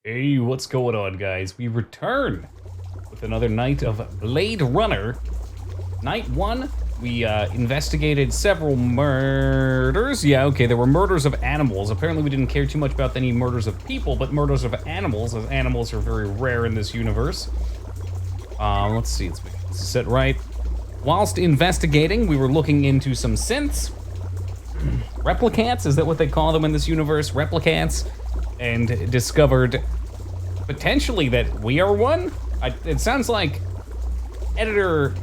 Hey, what's going on, guys? We return with another night of Blade Runner. Night 1, we investigated several murders. Yeah, okay, there were murders of animals. Apparently we didn't care too much about any murders of people, but murders of animals, as animals are very rare in this universe. Let's see, let's make this set right. Whilst investigating, we were looking into some synths. Replicants, is that what they call them in this universe? Replicants. And discovered potentially that we are one. It sounds like editor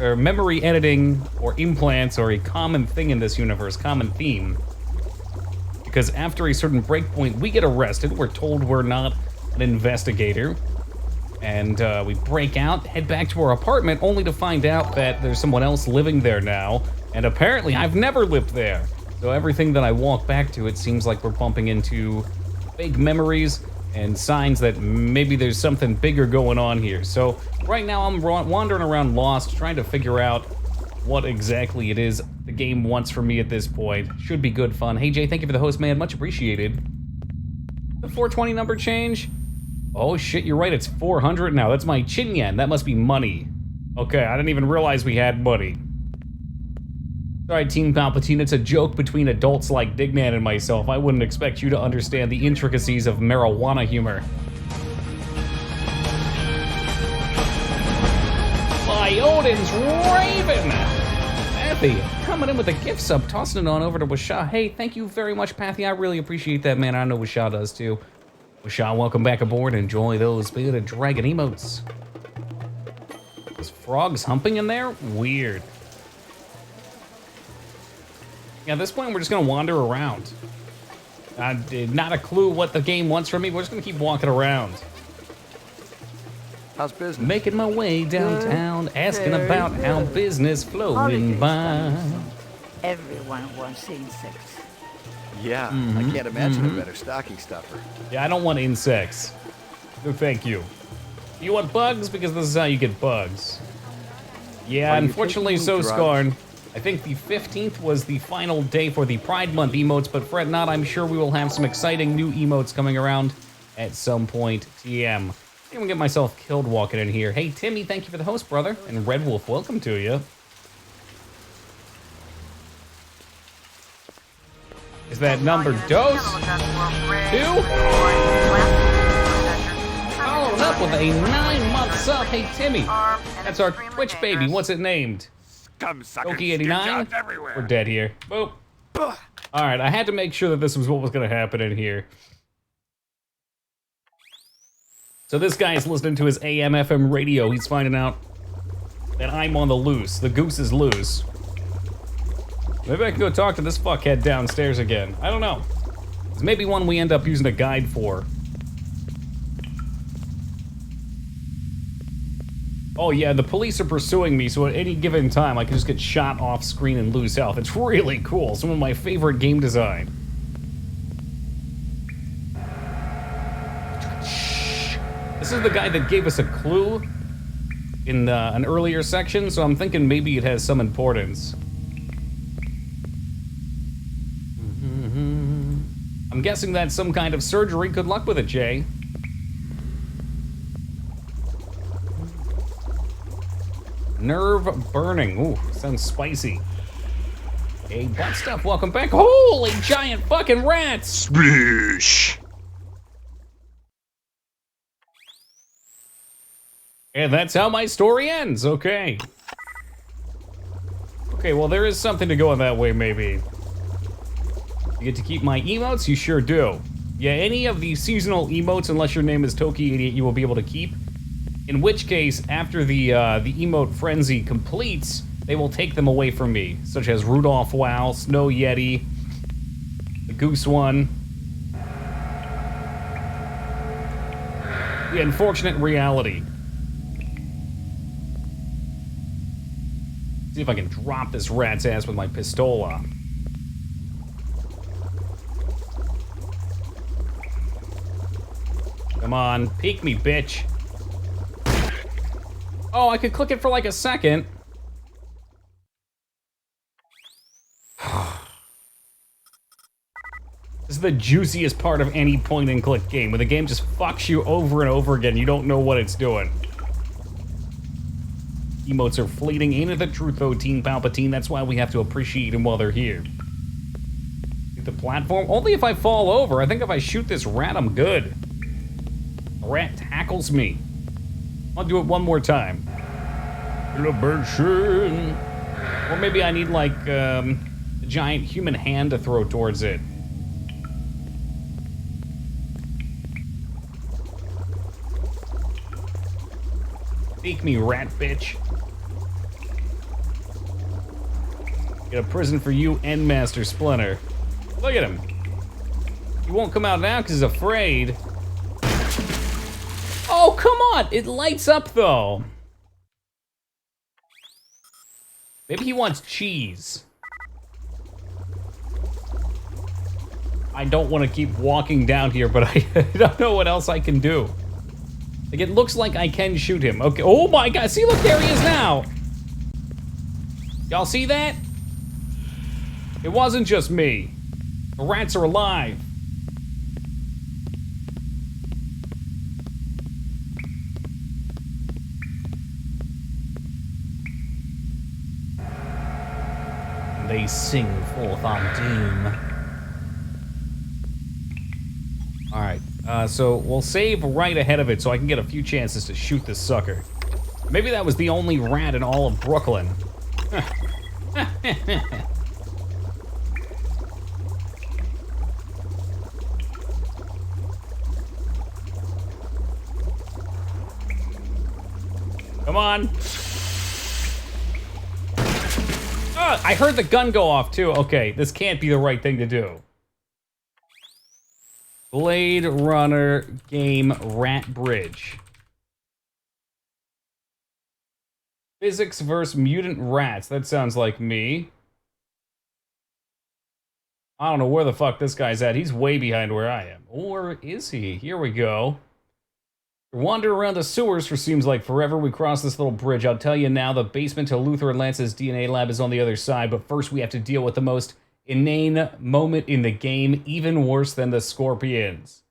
or memory editing or implants are a common thing in this universe, common theme. Because after a certain breakpoint, we get arrested. We're told we're not an investigator. And we break out, head back to our apartment, only to find out that there's someone else living there now. And apparently I've never lived there. So everything that I walk back to, it seems like we're bumping into fake memories and signs that maybe there's something bigger going on here. So right now I'm wandering around lost, trying to figure out what exactly it is the game wants from me at this point. Should be good fun. Hey Jay, thank you for the host, man, much appreciated. The 420 number change? Oh shit, you're right, it's 400 now. That's my chin yen, that must be money. Okay, I didn't even realize we had money. Sorry, Team Palpatine, it's a joke between adults like Dignan and myself. I wouldn't expect you to understand the intricacies of marijuana humor. By Odin's Raven! Pathy, coming in with a gift sub, tossing it on over to Wisha. Hey, thank you very much, Pathy. I really appreciate that, man. I know Wisha does too. Wisha, welcome back aboard. Enjoy those bearded dragon emotes. Those frogs humping in there? Weird. Yeah, at this point, we're just gonna wander around. Not a clue what the game wants from me. We're just gonna keep walking around. How's business? Making my way downtown, asking about how business flowing by. Everyone wants insects. Yeah, I can't imagine a better stocking stuffer. Yeah, I don't want insects. No, thank you. You want bugs? Because this is how you get bugs. Yeah, Are you unfortunately taking so, drugs? Skarn. I think the 15th was the final day for the Pride Month emotes, but fret not, I'm sure we will have some exciting new emotes coming around at some point. TM. I'm gonna get myself killed walking in here. Hey, Timmy, thank you for the host, brother. And Red Wolf, welcome to you. Is that number dose? 2? Followed up with a 9-month sub. Hey, Timmy, that's our Twitch baby. What's it named? Okie89? We're dead here. Boop. Alright, I had to make sure that this was what was gonna happen in here. So this guy is listening to his AM FM radio. He's finding out that I'm on the loose. The goose is loose. Maybe I can go talk to this fuckhead downstairs again. I don't know. It's maybe one we end up using a guide for. Oh yeah, the police are pursuing me, so at any given time I can just get shot off screen and lose health. It's really cool. Some of my favorite game design. This is the guy that gave us a clue in an earlier section, so I'm thinking maybe it has some importance. I'm guessing that's some kind of surgery. Good luck with it, Jay. Nerve burning. Ooh, sounds spicy. Hey, butt stuff, welcome back. Holy giant fucking rats! Sploosh. And that's how my story ends, okay. Okay, well there is something to go in that way, maybe. You get to keep my emotes? You sure do. Yeah, any of the seasonal emotes, unless your name is Toki88, you will be able to keep. In which case, after the emote frenzy completes, they will take them away from me, such as Rudolph Wow, Snow Yeti, the Goose one. The unfortunate reality. See if I can drop this rat's ass with my pistola. Come on, peek me, bitch. Oh, I could click it for like a second. Is the juiciest part of any point-and-click game, when the game just fucks you over and over again. You don't know what it's doing. Emotes are fleeting. Ain't it the truth, though, Team Palpatine? That's why we have to appreciate them while they're here. The platform? Only if I fall over. I think if I shoot this rat, I'm good. The rat tackles me. I'll do it one more time. Celebration. Or maybe I need, like, a giant human hand to throw towards it. Take me, rat bitch. Get a prison for you and Master Splinter. Look at him. He won't come out now because he's afraid. Oh, come on! It lights up, though. Maybe he wants cheese. I don't want to keep walking down here, but I don't know what else I can do. Like, it looks like I can shoot him. Okay, oh my god, see, look, there he is now. Y'all see that? It wasn't just me. The rats are alive. They sing forth on doom. Alright, so we'll save right ahead of it so I can get a few chances to shoot this sucker. Maybe that was the only rat in all of Brooklyn. Come on. I heard the gun go off too. Okay, this can't be the right thing to do. Blade Runner game Rat Bridge. Physics versus mutant rats. That sounds like me. I don't know where the fuck this guy's at. He's way behind where I am. Or is he? Here we go. Wander around the sewers for seems like forever. We cross this little bridge. I'll tell you now, the basement to Luther and Lance's DNA lab is on the other side, but first we have to deal with the most inane moment in the game, even worse than the Scorpions.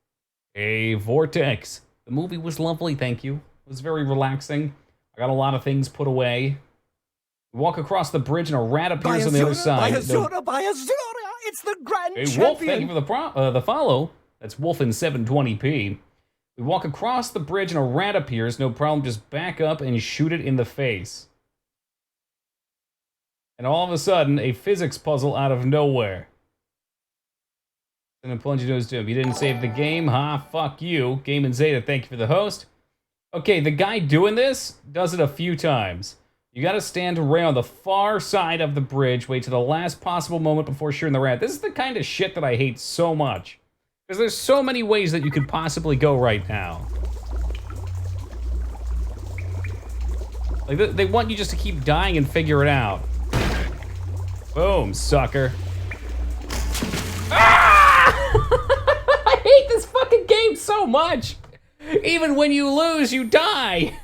A Vortex. The movie was lovely, thank you. It was very relaxing. I got a lot of things put away. We walk across the bridge and a rat appears on the other side. Bayazura! It's the grand hey, champion! Wolf, thank you for the follow. That's Wolf in 720p. We walk across the bridge and a rat appears. No problem, just back up and shoot it in the face. And all of a sudden, a physics puzzle out of nowhere. And then plunge into his doom. You didn't save the game, huh? Fuck you. Game and Zeta, thank you for the host. Okay, the guy doing this does it a few times. You gotta stand right on the far side of the bridge, wait to the last possible moment before shooting the rat. This is the kind of shit that I hate so much. Because there's so many ways that you could possibly go right now. Like, they want you just to keep dying and figure it out. Boom, sucker. Ah! I hate this fucking game so much. Even when you lose, you die.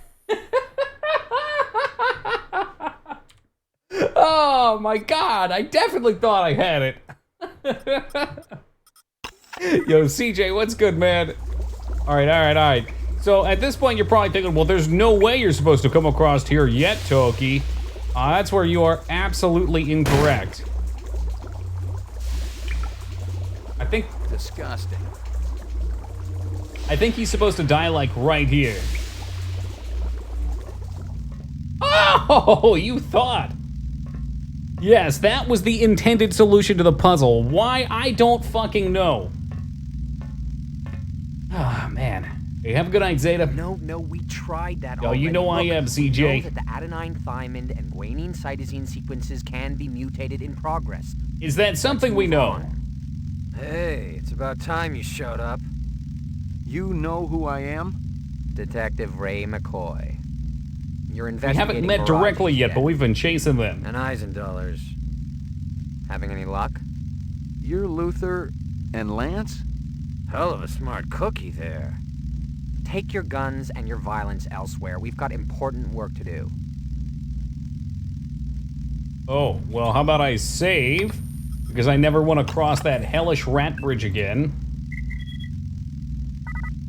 Oh my god, I definitely thought I had it. Yo, CJ, what's good, man? All right. So at this point, you're probably thinking, well, there's no way you're supposed to come across here yet, Toki. That's where you are absolutely incorrect. I think... Disgusting. I think he's supposed to die, like, right here. Oh, you thought. Yes, that was the intended solution to the puzzle. Why? I don't fucking know. Ah, oh, man. Hey, have a good night, Zeta. No, we tried that Yo, already. you know Look, I am, CJ. We know that the adenine thymine and guanine cytosine sequences can be mutated in progress. Is that something we know? Hey, it's about time you showed up. You know who I am? Detective Ray McCoy. You're We investigating haven't met directly yet, but we've been chasing them. And Eisendollars. Having any luck? You're Luther and Lance? Hell of a smart cookie there. Take your guns and your violence elsewhere. We've got important work to do. Oh, well, how about I save? because I never want to cross that hellish rat bridge again.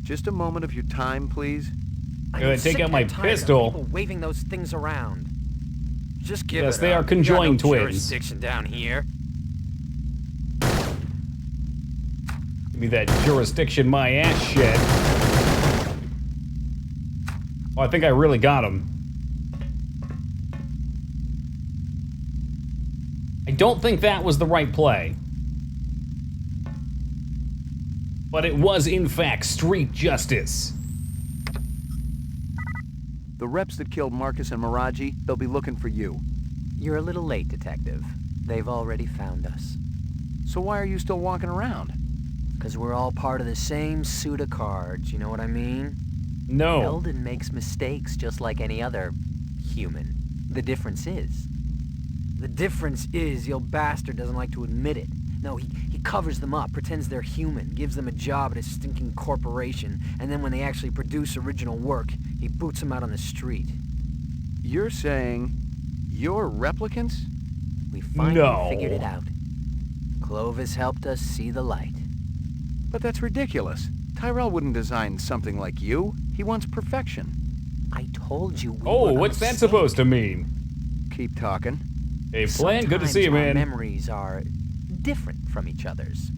Just a moment of your time, please. I'm gonna take sick out my and tired of pistol. people waving those things around. Just give Yes, it they up. are conjoined You got no twins. jurisdiction down here. Give me that jurisdiction my ass shit. Oh, I think I really got him. I don't think that was the right play. But it was, in fact, street justice. The reps that killed Marcus and Miraji, they'll be looking for you. You're a little late, Detective. They've already found us. So why are you still walking around? Because we're all part of the same suit of cards, you know what I mean? No. Eldon makes mistakes just like any other human. The difference is the old bastard doesn't like to admit it. No, he covers them up, pretends they're human, gives them a job at a stinking corporation, and then when they actually produce original work, he boots them out on the street. You're saying you're replicants? We finally No. figured it out. Clovis helped us see the light. But that's ridiculous. Tyrell wouldn't design something like you. He wants perfection. I told you we Oh, were what's that unsafe. supposed to mean? Keep talking. Hey, Plan, good to see you, Sometimes our man. memories are different from each other's.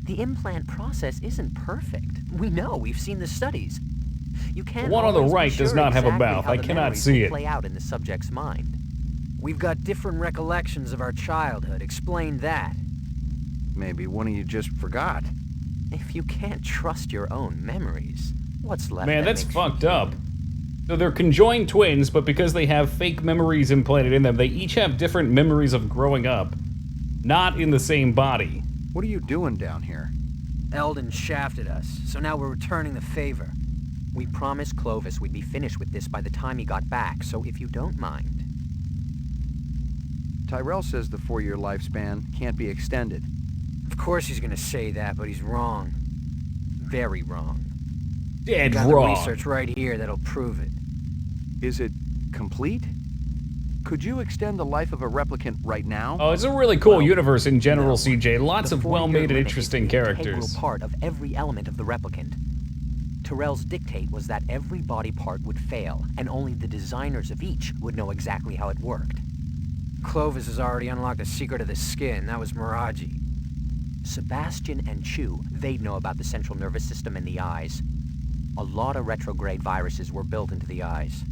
The implant process isn't perfect. We know, we've seen the studies. You can't The one on the always be right does sure not have a exactly mouth. how I the cannot memories see will it. play out in the subject's mind. We've got different recollections of our childhood. Explain that. Maybe one of you just forgot. If you can't trust your own memories, what's left? Man, that that's makes you fucked human? up. So they're conjoined twins, but because they have fake memories implanted in them, they each have different memories of growing up, not in the same body. What are you doing down here? Eldon shafted us, so now we're returning the favor. We promised Clovis we'd be finished with this by the time he got back, so if you don't mind. Tyrell says the 4-year lifespan can't be extended. Of course he's gonna say that, but he's wrong. Very wrong. Dead Got wrong. the research right here that'll prove it. Is it complete? Could you extend the life of a replicant right now? Oh, it's a really cool Well, universe in general, no. CJ. Lots The of 4-year well-made and limit is interesting an characters. integral part of every element of the replicant. Tyrell's dictate was that every body part would fail, and only the designers of each would know exactly how it worked. Clovis has already unlocked the secret of the skin. That was Miraji. Sebastian and Chu, they'd know about the central nervous system and the eyes. A lot of retrograde viruses were built into the eyes.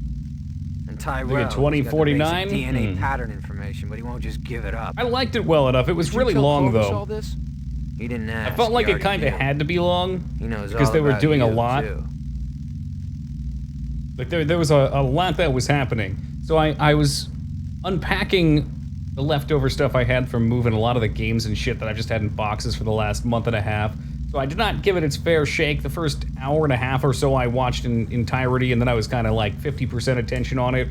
And Tyrell, Look at he's got the 2049? basic DNA Hmm. pattern information, but he won't just give it up. I liked it well enough. It was Did you really tell long, Clovis though. all this? He didn't ask. I felt like he it kind of already knew. had to be long. He knows because all they were about doing a you, lot. too. Like there was a lot that was happening. So I was unpacking the leftover stuff I had from moving a lot of the games and shit that I've just had in boxes for the last month and a half. So I did not give it its fair shake. The first hour and a half or so I watched in entirety, and then I was kind of like 50% attention on it.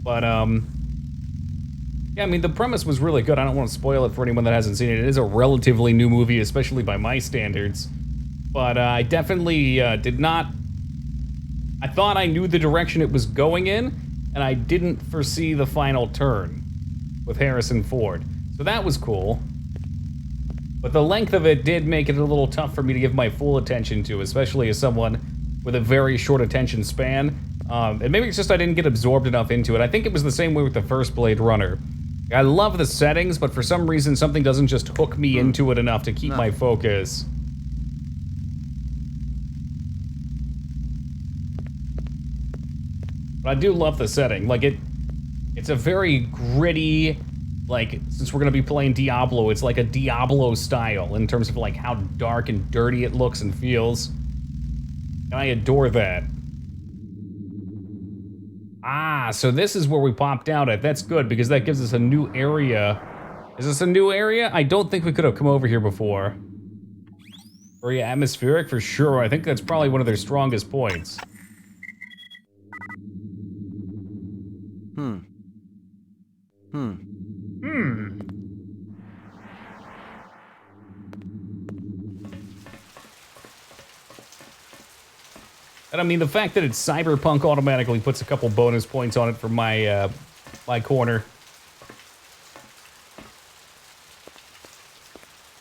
But yeah, I mean, the premise was really good. I don't want to spoil it for anyone that hasn't seen it. It is a relatively new movie, especially by my standards. But I definitely did not... I thought I knew the direction it was going in, and I didn't foresee the final turn with Harrison Ford. So that was cool. But the length of it did make it a little tough for me to give my full attention to, especially as someone with a very short attention span. And maybe it's just I didn't get absorbed enough into it. I think it was the same way with the first Blade Runner. I love the settings, but for some reason something doesn't just hook me into it enough to keep my focus. But I do love the setting. Like, it's a very gritty, like, since we're gonna be playing Diablo, it's like a Diablo style in terms of like how dark and dirty it looks and feels. And I adore that. Ah, so this is where we popped out at. That's good, because that gives us a new area. Is this a new area? I don't think we could have come over here before. Very atmospheric for sure. I think that's probably one of their strongest points. And I mean, the fact that it's cyberpunk automatically puts a couple bonus points on it for my my corner.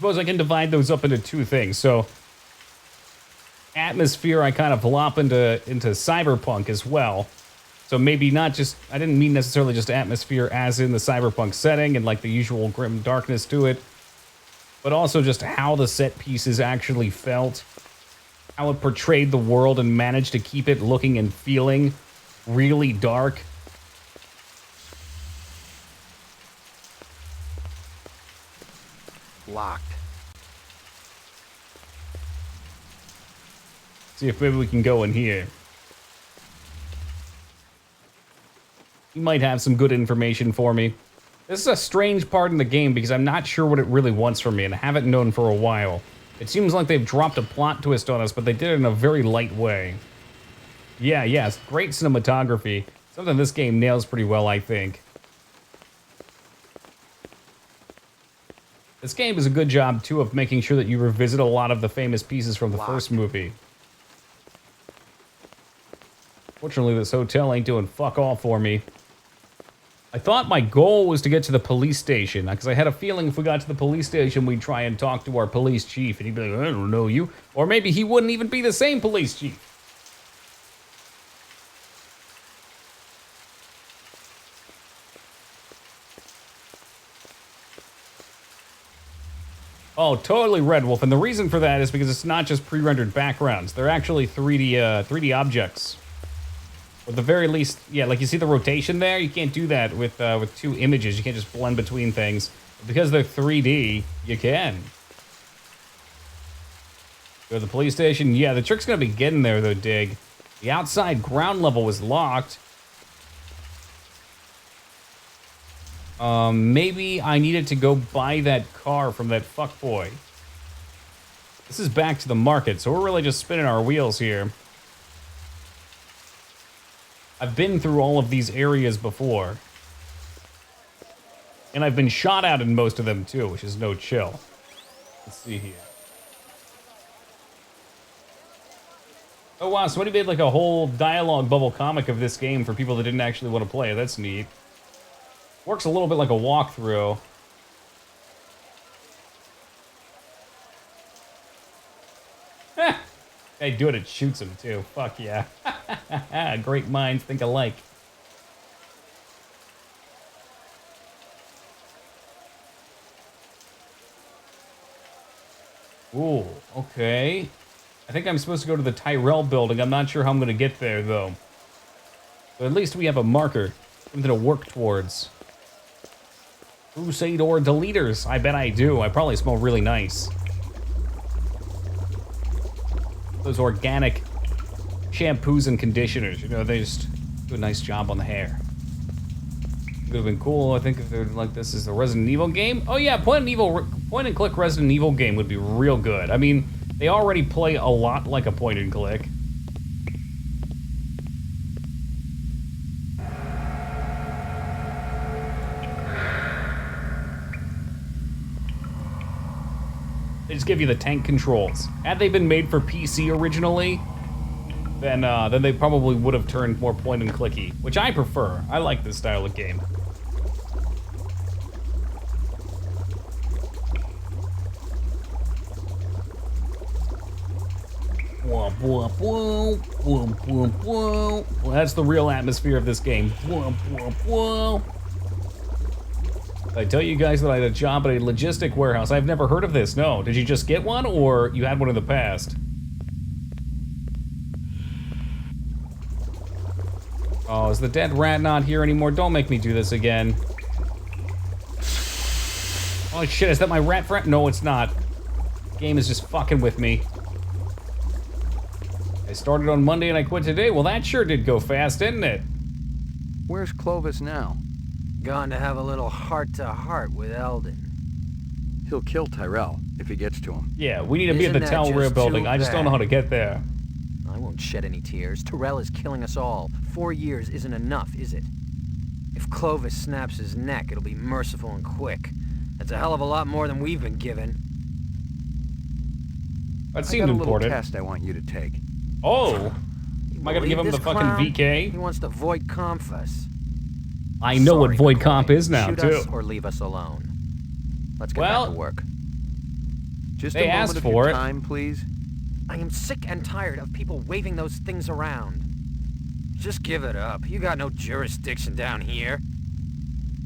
suppose I can divide those up into two things. So, atmosphere, I kind of lop into cyberpunk as well. So maybe not just, I didn't mean necessarily just atmosphere as in the cyberpunk setting and like the usual grim darkness to it, but also just how the set pieces actually felt, how it portrayed the world and managed to keep it looking and feeling really dark. Locked. See if maybe we can go in here. You might have some good information for me. This is a strange part in the game because I'm not sure what it really wants from me and I haven't known for a while. It seems like they've dropped a plot twist on us, but they did it in a very light way. Yeah, it's great cinematography. Something this game nails pretty well, I think. This game does a good job, too, of making sure that you revisit a lot of the famous pieces from the first movie. Fortunately, this hotel ain't doing fuck all for me. I thought my goal was to get to the police station, because I had a feeling if we got to the police station, we'd try and talk to our police chief, and he'd be like, I don't know you. Or maybe he wouldn't even be the same police chief. Oh, totally Red Wolf, and the reason for that is because it's not just pre-rendered backgrounds. They're actually 3D objects. Or at the very least, yeah, like you see the rotation there? You can't do that with two images. You can't just blend between things. But because they're 3D, you can. Go to the police station? Yeah, the trick's gonna be getting there, though, Dig. The outside ground level was locked. Maybe I needed to go buy that car from that fuckboy. This is back to the market, so we're really just spinning our wheels here. I've been through all of these areas before. And I've been shot at in most of them too, which is no chill. Let's see here. Oh wow, somebody made like a whole dialogue bubble comic of this game for people that didn't actually want to play it. That's neat. Works a little bit like a walkthrough. They do it, it shoots him too. Fuck yeah. Great minds think alike. Ooh, okay. I think I'm supposed to go to the Tyrell building. I'm not sure how I'm going to get there, though. But at least we have a marker. Something to work towards. Crusade or deleters. I bet I do. I probably smell really nice. Those organic shampoos and conditioners, you know, they just do a nice job on the hair. Would have been cool, I think, if they're like, this is a Resident Evil game. Oh yeah, point and click Resident Evil game would be real good. I mean, they already play a lot like a point and click. They just give you the tank controls. Had they been made for PC originally, then they probably would have turned more point and clicky, which I prefer. I like this style of game. Well, that's the real atmosphere of this game. I tell you guys that I had a job at a logistic warehouse. I've never heard of this. No. Did you just get one, or you had one in the past? Oh, is the dead rat not here anymore? Don't make me do this again. Oh shit, is that my rat friend? No, it's not. The game is just fucking with me. I started on Monday and I quit today. Well, that sure did go fast, didn't it? Where's Clovis now? Gone to have a little heart-to-heart with Eldon. He'll kill Tyrell if he gets to him. Yeah, we need to be at the Isn't that Telreal just building. too I just don't know how to get there. I won't shed any tears. Tyrell is killing us all. 4 years isn't enough, is it? If Clovis snaps his neck, it'll be merciful and quick. That's a hell of a lot more than we've been given. That I seemed got a little important. test I want you to take. Oh! Am I gonna give him the fucking VK? He wants to void comp us. I know what Sorry, void McCoy. comp is now, Shoot too. us or leave us alone. Let's get Well, back to work. Just They a moment asked of for your it. time, please. I am sick and tired of people waving those things around. Just give it up. You got no jurisdiction down here.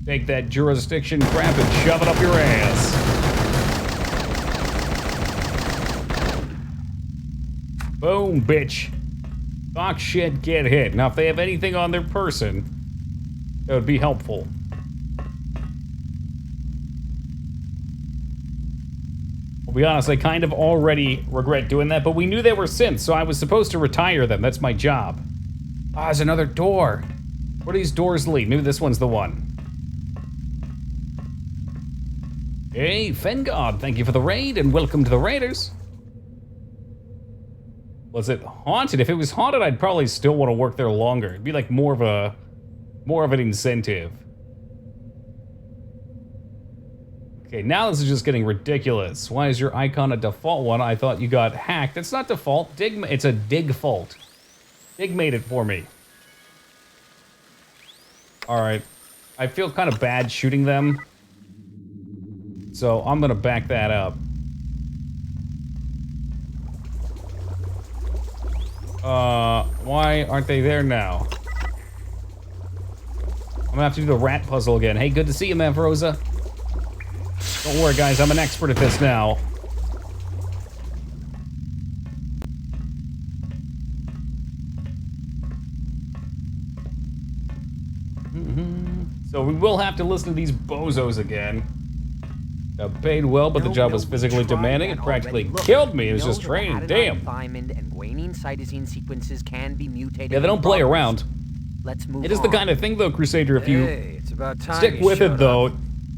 Take that jurisdiction crap and shove it up your ass. Boom, bitch. Talk shit, get hit. Now, if they have anything on their person, that would be helpful. I'll be honest, I kind of already regret doing that, but we knew they were synths, so I was supposed to retire them. That's my job. Ah, there's another door. Where do these doors lead? Maybe this one's the one. Hey, Fengod, thank you for the raid, and welcome to the Raiders. Was it haunted? If it was haunted, I'd probably still want to work there longer. It'd be like more of an incentive. Okay, now this is just getting ridiculous. Why is your icon a default one? I thought you got hacked. It's not default. It's a dig fault. Dig made it for me. All right. I feel kind of bad shooting them. So I'm gonna back that up. Why aren't they there now? I'm gonna have to do the rat puzzle again. Hey, good to see you, Mavrosa. Don't worry, guys, I'm an expert at this now. So we will have to listen to these bozos again. Got paid well, but the job was physically demanding. It practically killed me. It was just training. Damn. Thiamine and guanine cytosine sequences can be mutated. Yeah, they don't play around. Let's move on. It is the kind of thing, though, Crusader, if you Hey, it's about time stick you with it, showed though, up.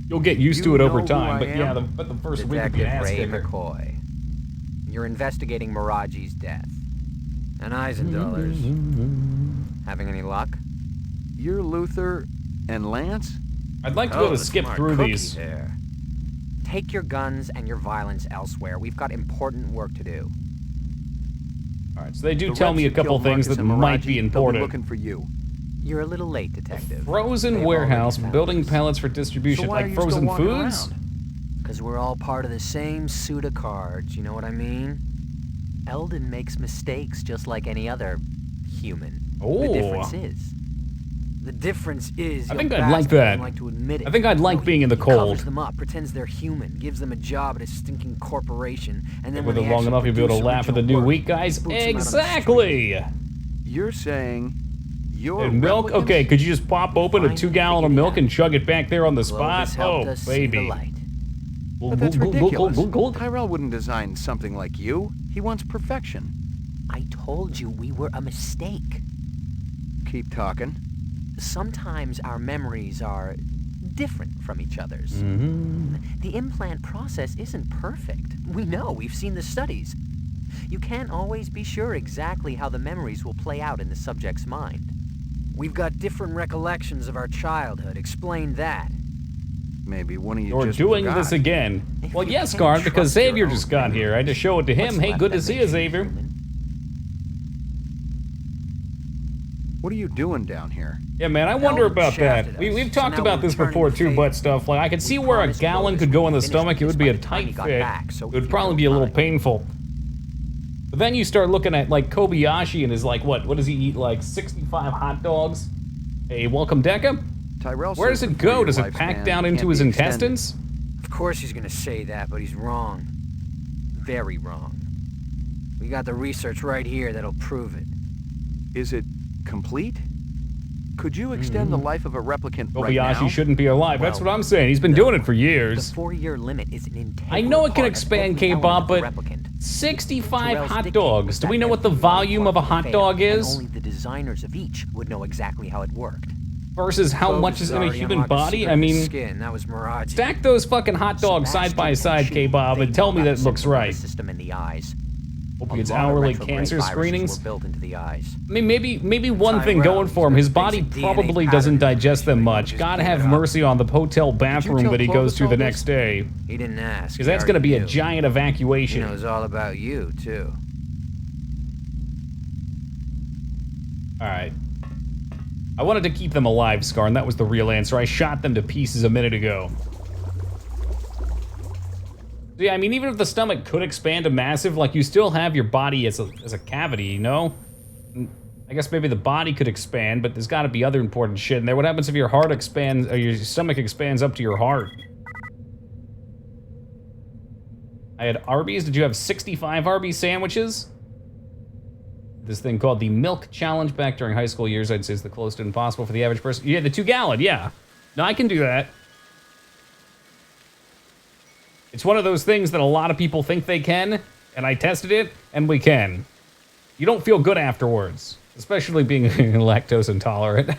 you'll get used to You it over know who time. I But yeah, am? the first week would be an Detective ass Ray kicker. McCoy. You're investigating Miraji's death. And Eisendollars. Having any luck? You're Luther and Lance? I'd like to be able to the skip smart through cookie these. there. Take your guns and your violence elsewhere. We've got important work to do. All right, so they do The tell reps me a who couple killed things Marcus that and might Miraji, be they'll important. looking for you. You're a little late, Detective. Frozen They've warehouse, already found building us. pallets for distribution, So why like are you still frozen walking foods. around? Because we're all part of the same suit of cards, you know what I mean? Eldon makes mistakes just like any other human. Oh. The difference is I your think I'd bastard like that. doesn't like to admit it. I think I'd like No, being in the he cold. covers them up, pretends they're human, gives them a job at a stinking corporation, and then With when it they long actually enough, you'll be able to produce laugh at the original new work, week, guys. he boots them out on the Exactly. You're saying you're And milk? replicants? Okay, could you just pop open a Finally 2-gallon of figured it milk out. and chug it back there on the Clovis spot? helped Oh, us see the baby. light. But that's ridiculous. Tyrell wouldn't design something like you. He wants perfection. I told you we were a mistake. Keep talking. Sometimes our memories are different from each other's. Mm-hmm. The implant process isn't perfect. We know, we've seen the studies. You can't always be sure exactly how the memories will play out in the subject's mind. We've got different recollections of our childhood. Explain that. Maybe one of you You're just doing forgot. this again. If Well, you yes, can't Garn, because trust your Xavier own just got memory, here. I had to show it to him. what's Hey, left good to that see you, makes Xavier. human? What are you doing down here? Yeah, man, I wonder Eldon about that. shafted We've us, talked so now about we're this returning before the too, favor. but stuff like I could see where a promised gallon Clovis could go in the we'd finish stomach. It this would be by a the time tight he got fit. back, so It would if you probably don't be a little mind. painful. But then you start looking at like Kobayashi and his like what does he eat, like 65 hot dogs? Hey, welcome Deca. Tyrell Where does says it the go? Does it lifespan pack down can't into be his extended. intestines? Of course he's gonna say that, but he's wrong. Very wrong. We got the research right here that'll prove it. Is it complete? Could you extend the life of a replicant right Kobayashi now? shouldn't be alive. That's Well, what I'm saying. He's been doing it for The years. 4-year limit is an integral I know it can part of expand every element K-Bob, of the but replicant. 65 Terrell's hot dictate dogs. was Do we that know what the every body volume of a part hot would dog fail, and is? only the designers of each would know exactly how it worked. Versus how Clovis much is in a already human unlocked the body? secret I of his mean, skin. That was Miraji. stack those fucking hot dogs side by Sebastian side, and Chu, K-Bob, they and tell me know that about looks central right. nervous system in the eyes. Hope it's A lot of hourly retrograde cancer viruses screenings. Were built into the eyes. I mean, maybe one thing Tyrell, going for him. he's His got body basic DNA probably pattern doesn't digest them information, much. just God give have it up. mercy on the hotel bathroom tell that he goes Clovis to all the this? next day. He didn't ask. Because that's going to be a giant He evacuation. knows all about you, too. Alright. I wanted to keep them alive, Scar, and that was the real answer. I shot them to pieces a minute ago. So yeah, I mean, even if the stomach could expand to massive, like, you still have your body as a cavity, you know? I guess maybe the body could expand, but there's gotta be other important shit in there. What happens if your heart expands, or your stomach expands up to your heart? I had Arby's. Did you have 65 Arby's sandwiches? This thing called the Milk Challenge back during high school years, I'd say is the closest to impossible for the average person. Yeah, the 2-gallon, yeah. No, I can do that. It's one of those things that a lot of people think they can, and I tested it, and we can. You don't feel good afterwards, especially being lactose intolerant.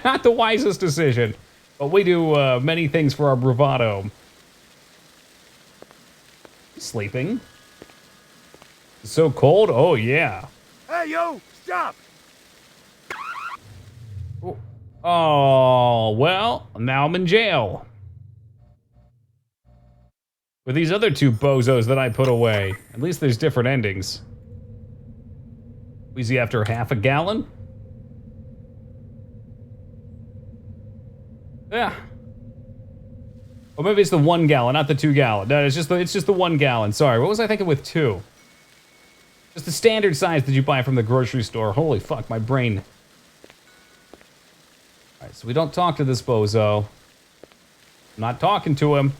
Not the wisest decision, but we do many things for our bravado. Sleeping. It's so cold? Oh, yeah. Hey, yo, stop! Oh, well, now I'm in jail. With these other 2 bozos that I put away. At least there's different endings. Wheezy after half a gallon? Yeah. Or maybe it's the 1 gallon, not the 2 gallon. No, it's just the 1 gallon. Sorry, what was I thinking with 2? Just the standard size that you buy from the grocery store. Holy fuck, my brain. Alright, so we don't talk to this bozo. I'm not talking to him.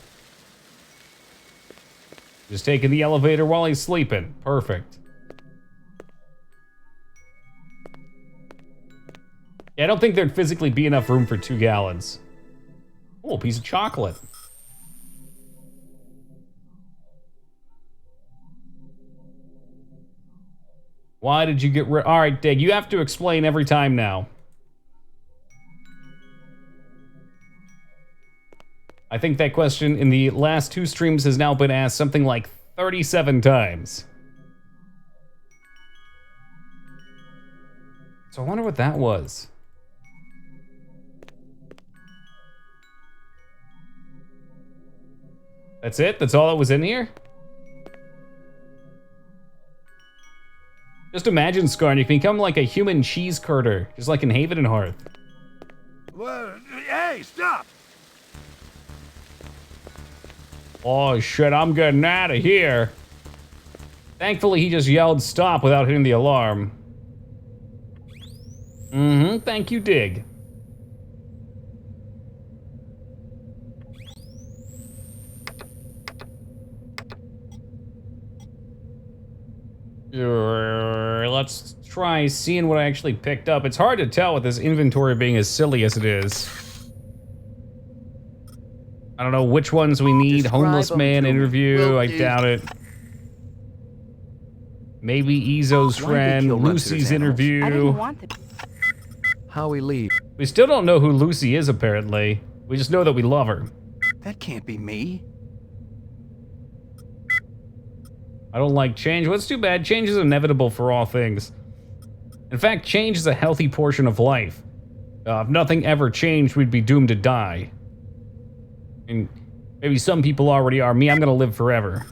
Just taking the elevator while he's sleeping. Perfect. Yeah, I don't think there'd physically be enough room for 2 gallons. Oh, a piece of chocolate. Why did you get rid? All right, Dig, you have to explain every time now. I think that question in the last 2 streams has now been asked something like 37 times. So I wonder what that was. That's it? That's all that was in here? Just imagine, Scarn, you can become like a human cheese curder, just like in Haven and Hearth. Well, hey, stop! Oh shit, I'm getting out of here. Thankfully, he just yelled stop without hitting the alarm. Mm-hmm, thank you, Dig. Let's try seeing what I actually picked up. It's hard to tell with this inventory being as silly as it is. I don't know which ones we need. Describe Homeless them man to me. interview, Will I do. doubt it. Maybe Ezo's Why did friend, you kill Lucy's Munster's animals? I interview. didn't want to. Howie Lee. We still don't know who Lucy is, apparently. We just know that we love her. That can't be me. I don't like change. Well, it's too bad. Change is inevitable for all things. In fact, change is a healthy portion of life. If nothing ever changed, we'd be doomed to die. And maybe some people already are. Me, I'm gonna live forever.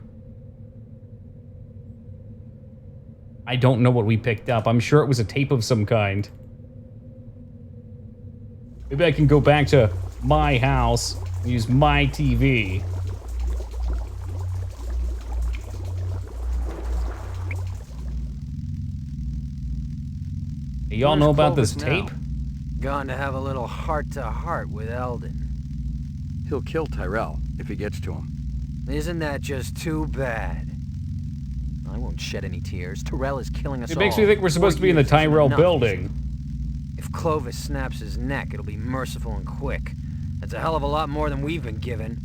I don't know what we picked up. I'm sure it was a tape of some kind. Maybe I can go back to my house and use my TV. Hey, y'all know about this Clovis now? tape? Gone to have a little heart-to-heart with Eldon. He'll kill Tyrell if he gets to him. Isn't that just too bad? I won't shed any tears. Tyrell is killing us all. It makes me think we're supposed to be in the 4 years is Tyrell enough. building. If Clovis snaps his neck, it'll be merciful and quick. That's a hell of a lot more than we've been given.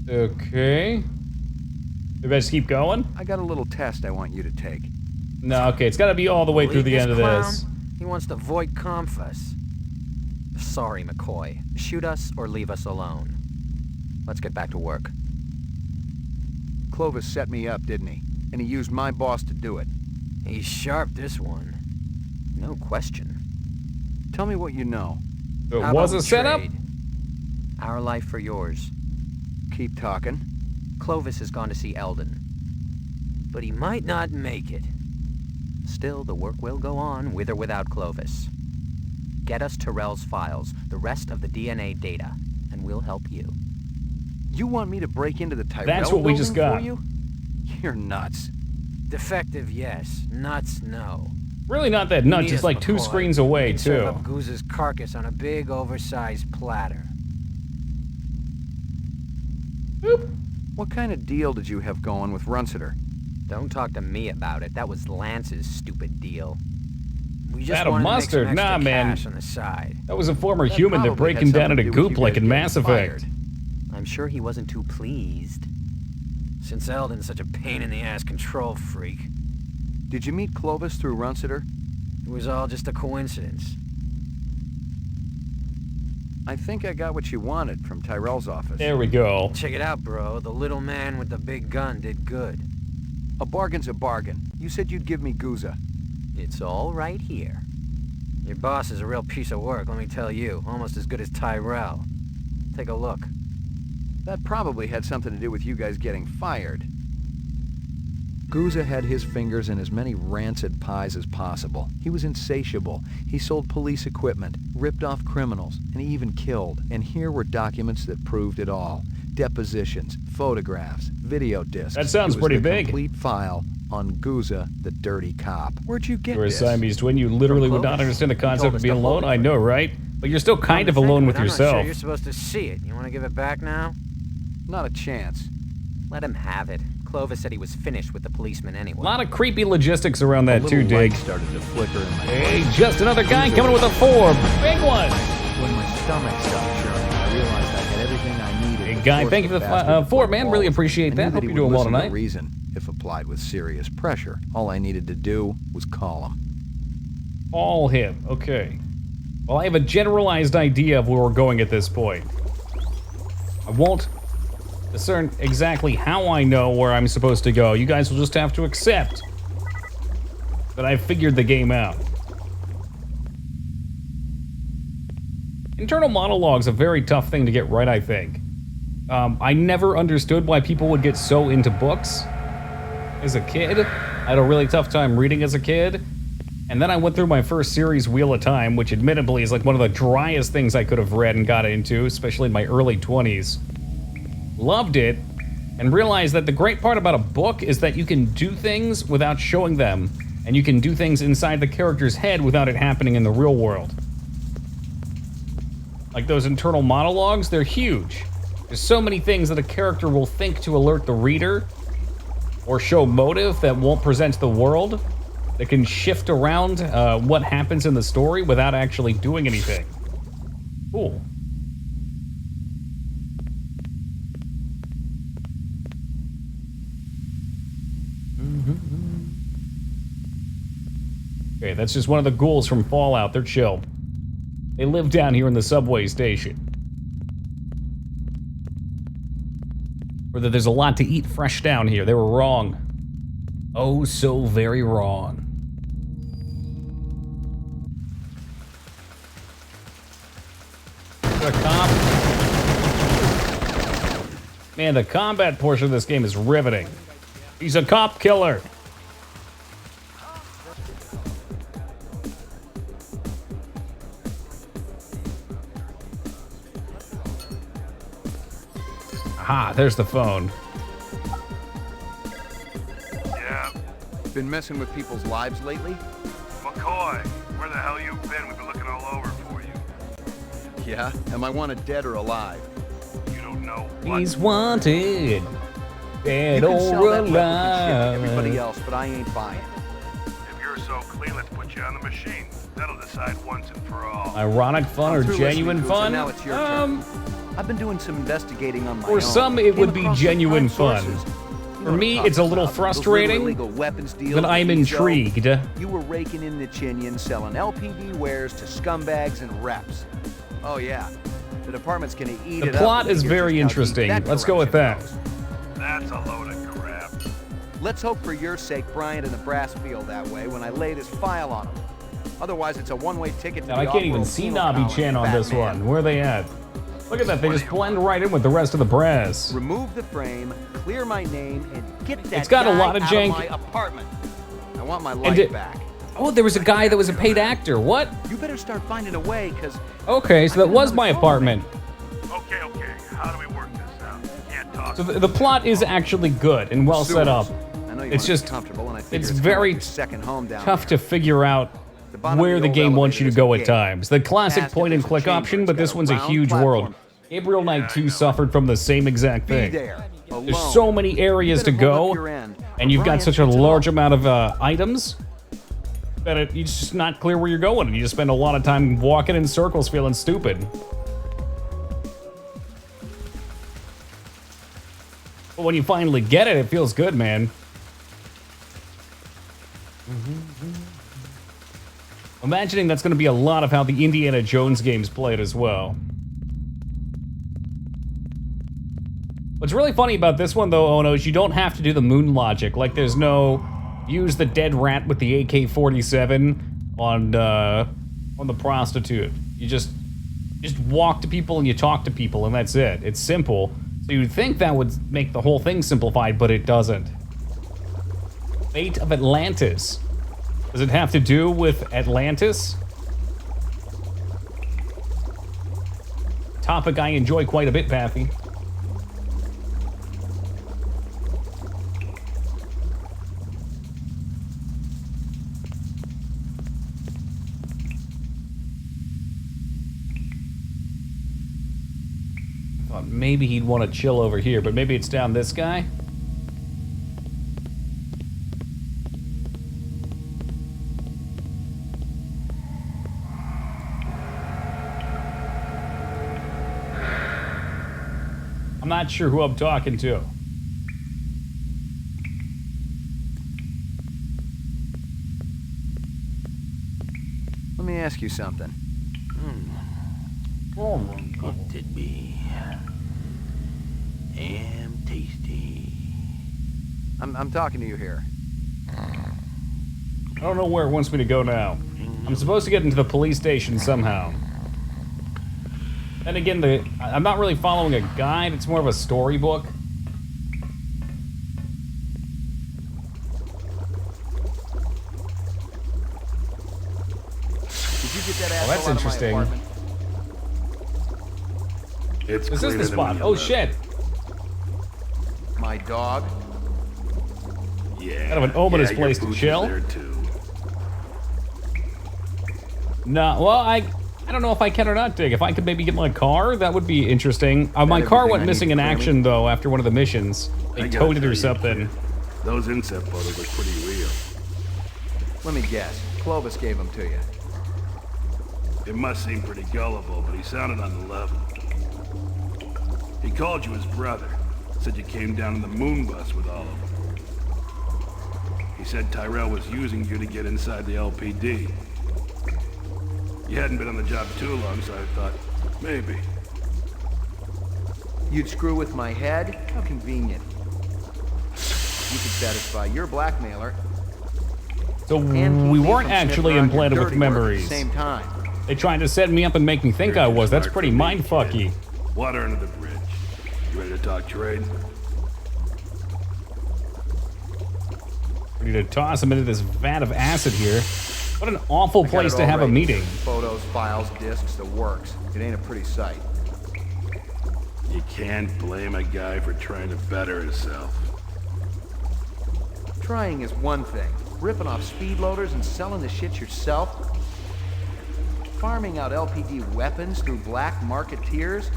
Okay. Maybe I just keep going? I got a little test I want you to take. No, okay, it's gotta be all the way through Leave the this end of clown? this. He wants to void confess. Sorry, McCoy. Shoot us or leave us alone. Let's get back to work. Clovis set me up, didn't he? And he used my boss to do it. He's sharp, this one. No question. Tell me what you know. So How it was about a we setup? trade? Our life for yours. Keep talking. Clovis has gone to see Eldon. But he might not make it. Still, the work will go on, with or without Clovis. Get us Tyrell's files, the rest of the DNA data, and we'll help you. You want me to break into the Tyrell That's what we just building got. for you? You're nuts. Defective, yes. Nuts, no. Really not that nuts. Meet It's us, like 2 McCoy. screens away, We can serve too. up Goose's carcass on a big, oversized platter. Boop. What kind of deal did you have going with Runciter? Don't talk to me about it. That was Lance's stupid deal. We just That a wanted mustard? to make some extra Nah, man. cash on the side. That was a former That human that probably break had him down in something a to do with goop you like guys in getting Mass Effect. fired. I'm sure he wasn't too pleased. Since Eldon's such a pain-in-the-ass control freak, Did you meet Clovis through Runciter? it was all just a coincidence. I think I got what you wanted from Tyrell's office. There we go. Check it out, bro. The little man with the big gun did good. A bargain's a bargain. You said you'd give me Guza. It's all right here. Your boss is a real piece of work, let me tell you. Almost as good as Tyrell. Take a look. That probably had something to do with you guys getting fired. Guza had his fingers in as many rancid pies as possible. He was insatiable. He sold police equipment, ripped off criminals, and he even killed. And here were documents that proved it all. Depositions, photographs, video discs. That sounds It was pretty the big. Complete file on Guza, the dirty cop. Where'd you get You're a this? Siamese twin. You literally From would not Clovis. understand the He told concept of us being to hold alone. it I for know, you. right? But you're still kind of Come to think alone of with it, I'm not yourself. sure you're supposed to see it. You want to give it back now? Not a chance. Let him have it. Clovis said he was finished with the policeman anyway. A lot of creepy logistics around A that little too, Dig. light started to flicker in my Hey, just another guy coming with a 4. Big one. When my stomach stopped churning, I realized I had everything I needed. Hey, to Guy, force thank you for the bastard 4, to man. fall. Really appreciate I that. knew Hope he you're would doing well listen to tonight. reason if applied with serious pressure. All I needed to do was call him. All him. Okay. Well, I have a generalized idea of where we're going at this point. I won't discern exactly how I know where I'm supposed to go. You guys will just have to accept that I've figured the game out. Internal monologue's a very tough thing to get right, I think. I never understood why people would get so into books as a kid. I had a really tough time reading as a kid. And then I went through my first series, Wheel of Time, which admittedly is like one of the driest things I could have read and got into, especially in my early 20s. Loved it, and realized that the great part about a book is that you can do things without showing them, and you can do things inside the character's head without it happening in the real world. Like those internal monologues, they're huge. There's so many things that a character will think to alert the reader, or show motive that won't present to the world, that can shift around what happens in the story without actually doing anything. Cool. Okay, that's just one of the ghouls from Fallout. They're chill. They live down here in the subway station. Or that there's a lot to eat fresh down here. They were wrong. Oh, so very wrong. A cop. Man, the combat portion of this game is riveting. He's a cop killer. Aha, there's the phone. Yeah, Been messing with people's lives lately? McCoy, where the hell you been? We've been looking all over for you. Yeah. Am I wanted dead or alive? You don't know what? He's wanted. Dead You can sell or that weapon shit to alive. everybody else, but I ain't buying. If you're so clean, let's put you on the machine. That'll decide once and for all. Ironic fun or I'm through genuine listening, Guza. fun? Now it's your turn. I've been doing some investigating on my For own. some, it Came would be across some genuine prime fun. sources. You For know what me, I'm it's a talking little about. Those little frustrating, illegal weapons deals but with I'm Ezo. intrigued. You were raking in the chinion, selling LPD wares to scumbags and reps. Oh yeah, the department's gonna eat The it up. plot when is it very gets how deep interesting. that Let's go with that. corruption goes. That's a load of crap. Let's hope for your sake Bryant and the brass feel that way when I lay this file on them. Otherwise, it's a one-way ticket to Now, the I can't even off-world see penal Nobby colony, Chan on this Batman. one. Where are they at? Look at that, they just blend right in with the rest of the brass. Remove the frame, clear my name, and get that It's got a guy lot of out jank. my apartment. I want my And life back. Oh, there was a guy that was a paid actor. What? You better start finding a way, because Okay, so that was my apartment. Okay, how do we work this out? talk. So the plot is actually good and well set up. I know you It's want to be just, comfortable, and I figure it's kinda very like your second home down tough there. to figure out The bottom of where the the old game wants you to elevator go is at a gate. times. The classic Past it, point and there's a click chamber. option, It's but got this a one's a round huge platform. world. Gabriel Knight 2 suffered from the same exact Be thing. there, alone. There's so many areas to You better hold go, up your end, and you've got Brian such a gets it large all. amount of items that it's just not clear where you're going, and you just spend a lot of time walking in circles feeling stupid. But when you finally get it, it feels good, man. Imagining that's going to be a lot of how the Indiana Jones games played as well. What's really funny about this one, though, Ono, is you don't have to do the moon logic. Like, there's no use the dead rat with the AK-47 on the prostitute. You just walk to people and you talk to people, and that's it. It's simple. So you'd think that would make the whole thing simplified, but it doesn't. Fate of Atlantis. Does it have to do with Atlantis? Topic I enjoy quite a bit, Pappy. Thought maybe he'd want to chill over here, but maybe it's down this guy. I'm not sure who I'm talking to. Let me ask you something. Could be am tasty. I'm talking to you here. I don't know where it wants me to go now. I'm supposed to get into the police station somehow. Then again, I'm not really following a guide, it's more of a storybook. Did you get that asshole that's out of my interesting. apartment? It's This is cleaner the than spot. when you Oh left. shit. My dog? Yeah. Kind of an ominous your place to boots is chill. There too. No, well, I don't know if I can or not, Dig. If I could maybe get my car, that would be interesting. My car everything went I missing need in for me? action, though, after one of the missions. I They gotta towed it tell or you, something. kid, those inset photos look pretty real. Let me guess. Clovis gave them to you. It must seem pretty gullible, but he sounded on the level. He called you his brother. Said you came down in the moon bus with all of them. He said Tyrell was using you to get inside the LPD. You hadn't been on the job too long, so I thought, maybe. You'd screw with my head? How convenient. You could satisfy your blackmailer So and keep we me weren't from actually sniffing around your implanted with dirty work at the memories. same time. They tried to set me up and make me think I was. That's Smart pretty for me, mindfucky. kid. Water under the bridge. You ready to talk trade? Ready to toss him into this vat of acid here. What an awful I got place it to all have a right meeting. here. Photos, files, discs, the works. It ain't a pretty sight. You can't blame a guy for trying to better himself. Trying is one thing. Ripping off speed loaders and selling the shit yourself? Farming out LPD weapons through black marketeers?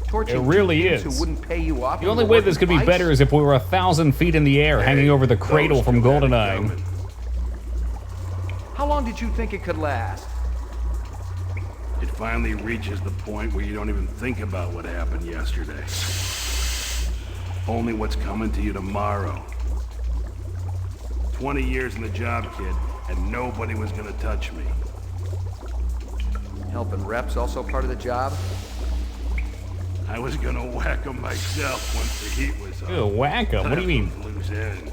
Torching It really kids is. who wouldn't pay you off. The when only you way were this could be working better bikes? is if we were 1,000 feet in the air, hanging over the cradle Those from two had it GoldenEye. coming. How long did you think it could last? It finally reaches the point where you don't even think about what happened yesterday. Only what's coming to you tomorrow. 20 years in the job, kid, and nobody was gonna touch me. Helping reps also part of the job? I was gonna whack 'em myself once the heat was Ew, on. whack 'em. What do you mean? Loose ends.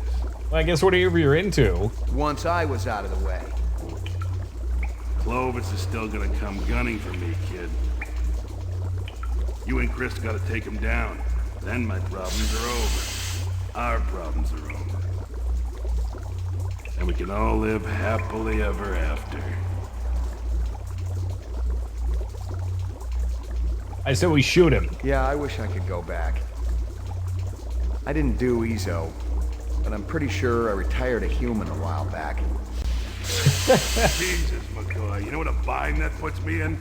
Well, I guess whatever you're into. Once I was out of the way. Clovis is still gonna come gunning for me, kid. You and Chris gotta take him down. Then my problems are over. Our problems are over. And we can all live happily ever after. I said we shoot him. Yeah, I wish I could go back. I didn't do EZO, but I'm pretty sure I retired a human a while back. Jesus, McCoy, you know what a bind that puts me in?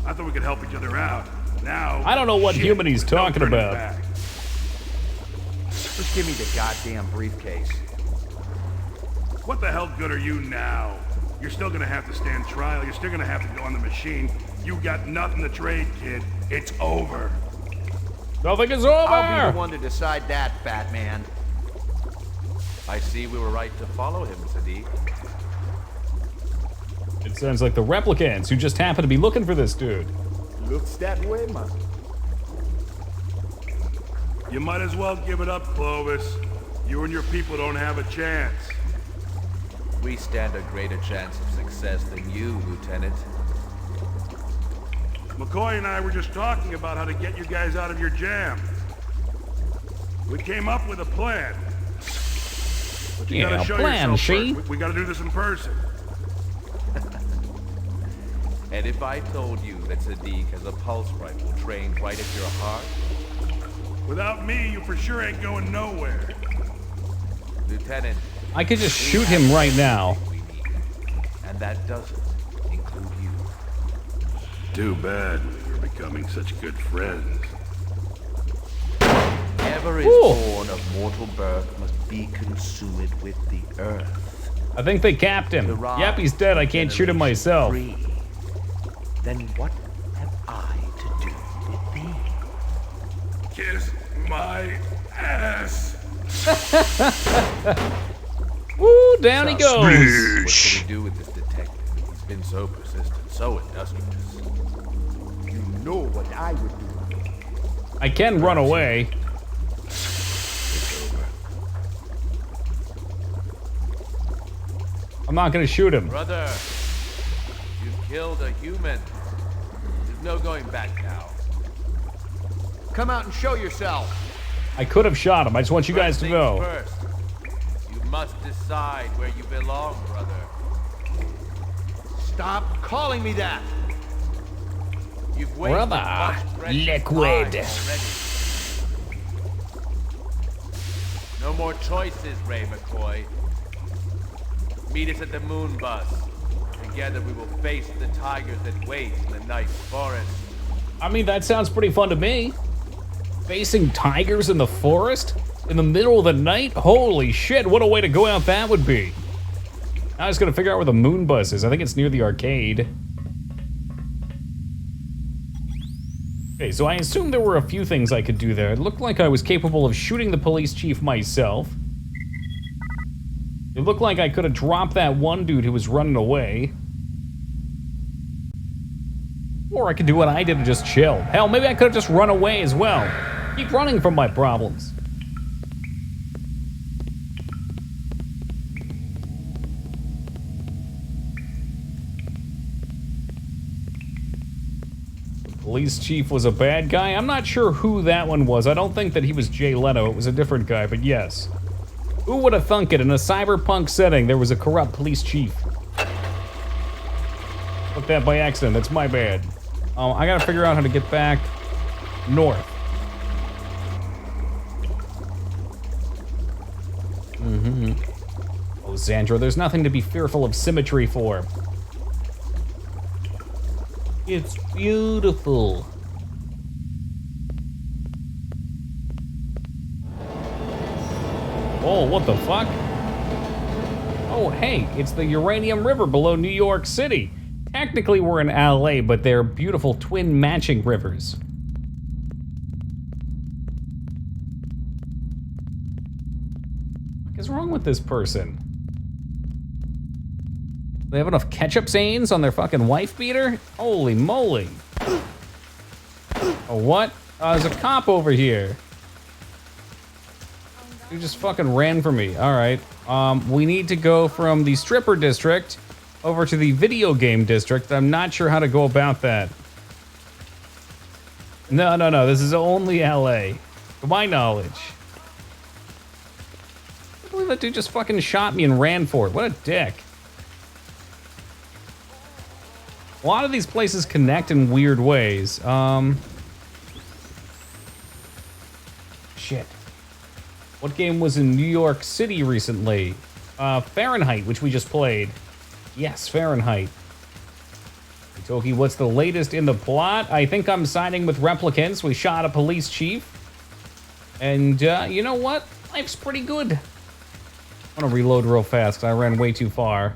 I thought we could help each other out. Now, I don't know what shit, human he's there's no talking turning about. back. Just give me the goddamn briefcase. What the hell good are you now? You're still gonna have to stand trial. You're still gonna have to go on the machine. You got nothing to trade, kid. It's over. Nothing is I'll be over! the one to decide that, fat man. I see we were right to follow him, Sadiq. It sounds like the replicants who just happen to be looking for this dude. Looks that way, man. You might as well give it up, Clovis. You and your people don't have a chance. We stand a greater chance of success than you, Lieutenant. McCoy and I were just talking about how to get you guys out of your jam. We came up with a plan. But you Yeah, gotta show plan, yourself she. first. We gotta do this in person. And if I told you that Sadiq has a pulse rifle trained right at your heart, Without me, you for sure ain't going nowhere. Lieutenant, I could just shoot him right now. we need. And that doesn't include you. Too bad we were becoming such good friends. Whatever is Ooh. born of mortal birth must be consumed with the earth. I think they capped him. To rise Yep, he's dead. I can't shoot him generation myself. free. Then what have I to do with thee? Kiss my ass. Woo, down he goes. What should we do with this detective? He's been so persistent, so industrious. You know what I would do. I can run away. It's over. I'm not gonna shoot him. Brother, you've killed a human. There's no going back now. Come out and show yourself. I could have shot him. I just want you guys First to things know. First, you must decide where you belong, brother. Stop calling me that. You've wasted Brother, much precious liquid. time already. No more choices, Ray McCoy. Meet us at the moon bus. Together we will face the tigers that wait in the night forest. I mean, that sounds pretty fun to me. Facing tigers in the forest? In the middle of the night? Holy shit, what a way to go out that would be. Now I just gotta figure out where the moon bus is. I think it's near the arcade. Okay, so I assumed there were a few things I could do there. It looked like I was capable of shooting the police chief myself. It looked like I could have dropped that one dude who was running away. Or I could do what I did and just chill. Hell, maybe I could have just run away as well. Keep running from my problems. The police chief was a bad guy. I'm not sure who that one was. I don't think that he was Jay Leno. It was a different guy, but yes. Who would have thunk it? In a cyberpunk setting, there was a corrupt police chief. Put that by accident. That's my bad. I gotta figure out how to get back north. Oh, Xandro, there's nothing to be fearful of symmetry for. It's beautiful. Oh, what the fuck? Oh, hey, it's the Uranium River below New York City. Technically, we're in LA, but they're beautiful twin matching rivers. What is wrong with this person? They have enough ketchup stains on their fucking wife beater? Holy moly. Oh, what? There's a cop over here. You just fucking ran from me. All right. We need to go from the stripper district over to the video game district. I'm not sure how to go about that. No. This is only LA. To my knowledge. I can't believe that dude just fucking shot me and ran for it. What a dick. A lot of these places connect in weird ways. shit. What game was in New York City recently? Fahrenheit, which we just played. Yes, Fahrenheit. Toki, what's the latest in the plot? I think I'm siding with replicants. We shot a police chief. And, you know what? Life's pretty good. I want to reload real fast because I ran way too far.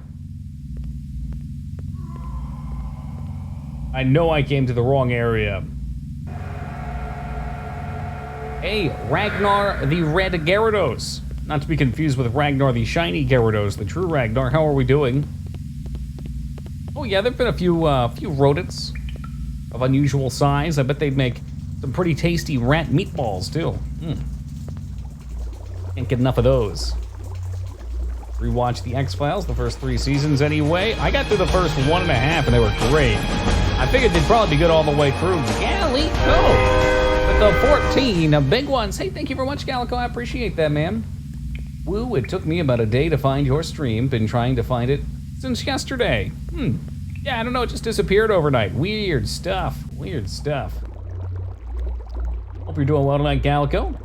I know I came to the wrong area. Hey, Ragnar the Red Gyarados. Not to be confused with Ragnar the Shiny Gyarados, the true Ragnar. How are we doing? Oh yeah, there've been a few rodents of unusual size. I bet they'd make some pretty tasty rat meatballs too. Can't get enough of those. Rewatch the X-Files, the first 3 seasons anyway. I got through the first 1.5 and they were great. I figured they'd probably be good all the way through. Golly, go! But the 14 big ones. Hey, thank you very much, Calico. I appreciate that, man. Woo, it took me about a day to find your stream. Been trying to find it since yesterday. Yeah, I don't know, it just disappeared overnight. Weird stuff, weird stuff. Hope you're doing well tonight, Calico.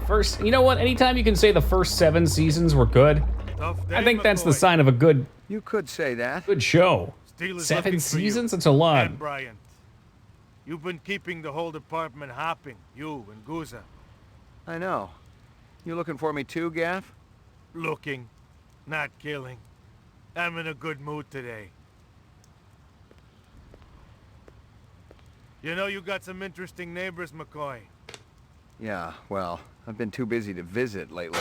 First, you know what? Anytime you can say the first 7 seasons were good, I think that's the sign of a good... You could say that. Good show. 7 seasons? That's a lot. And Bryant, you've been keeping the whole department hopping, you and Guza. I know. You looking for me too, Gaff? Looking, not killing. I'm in a good mood today. You know you got some interesting neighbors, McCoy. Yeah, well, I've been too busy to visit lately.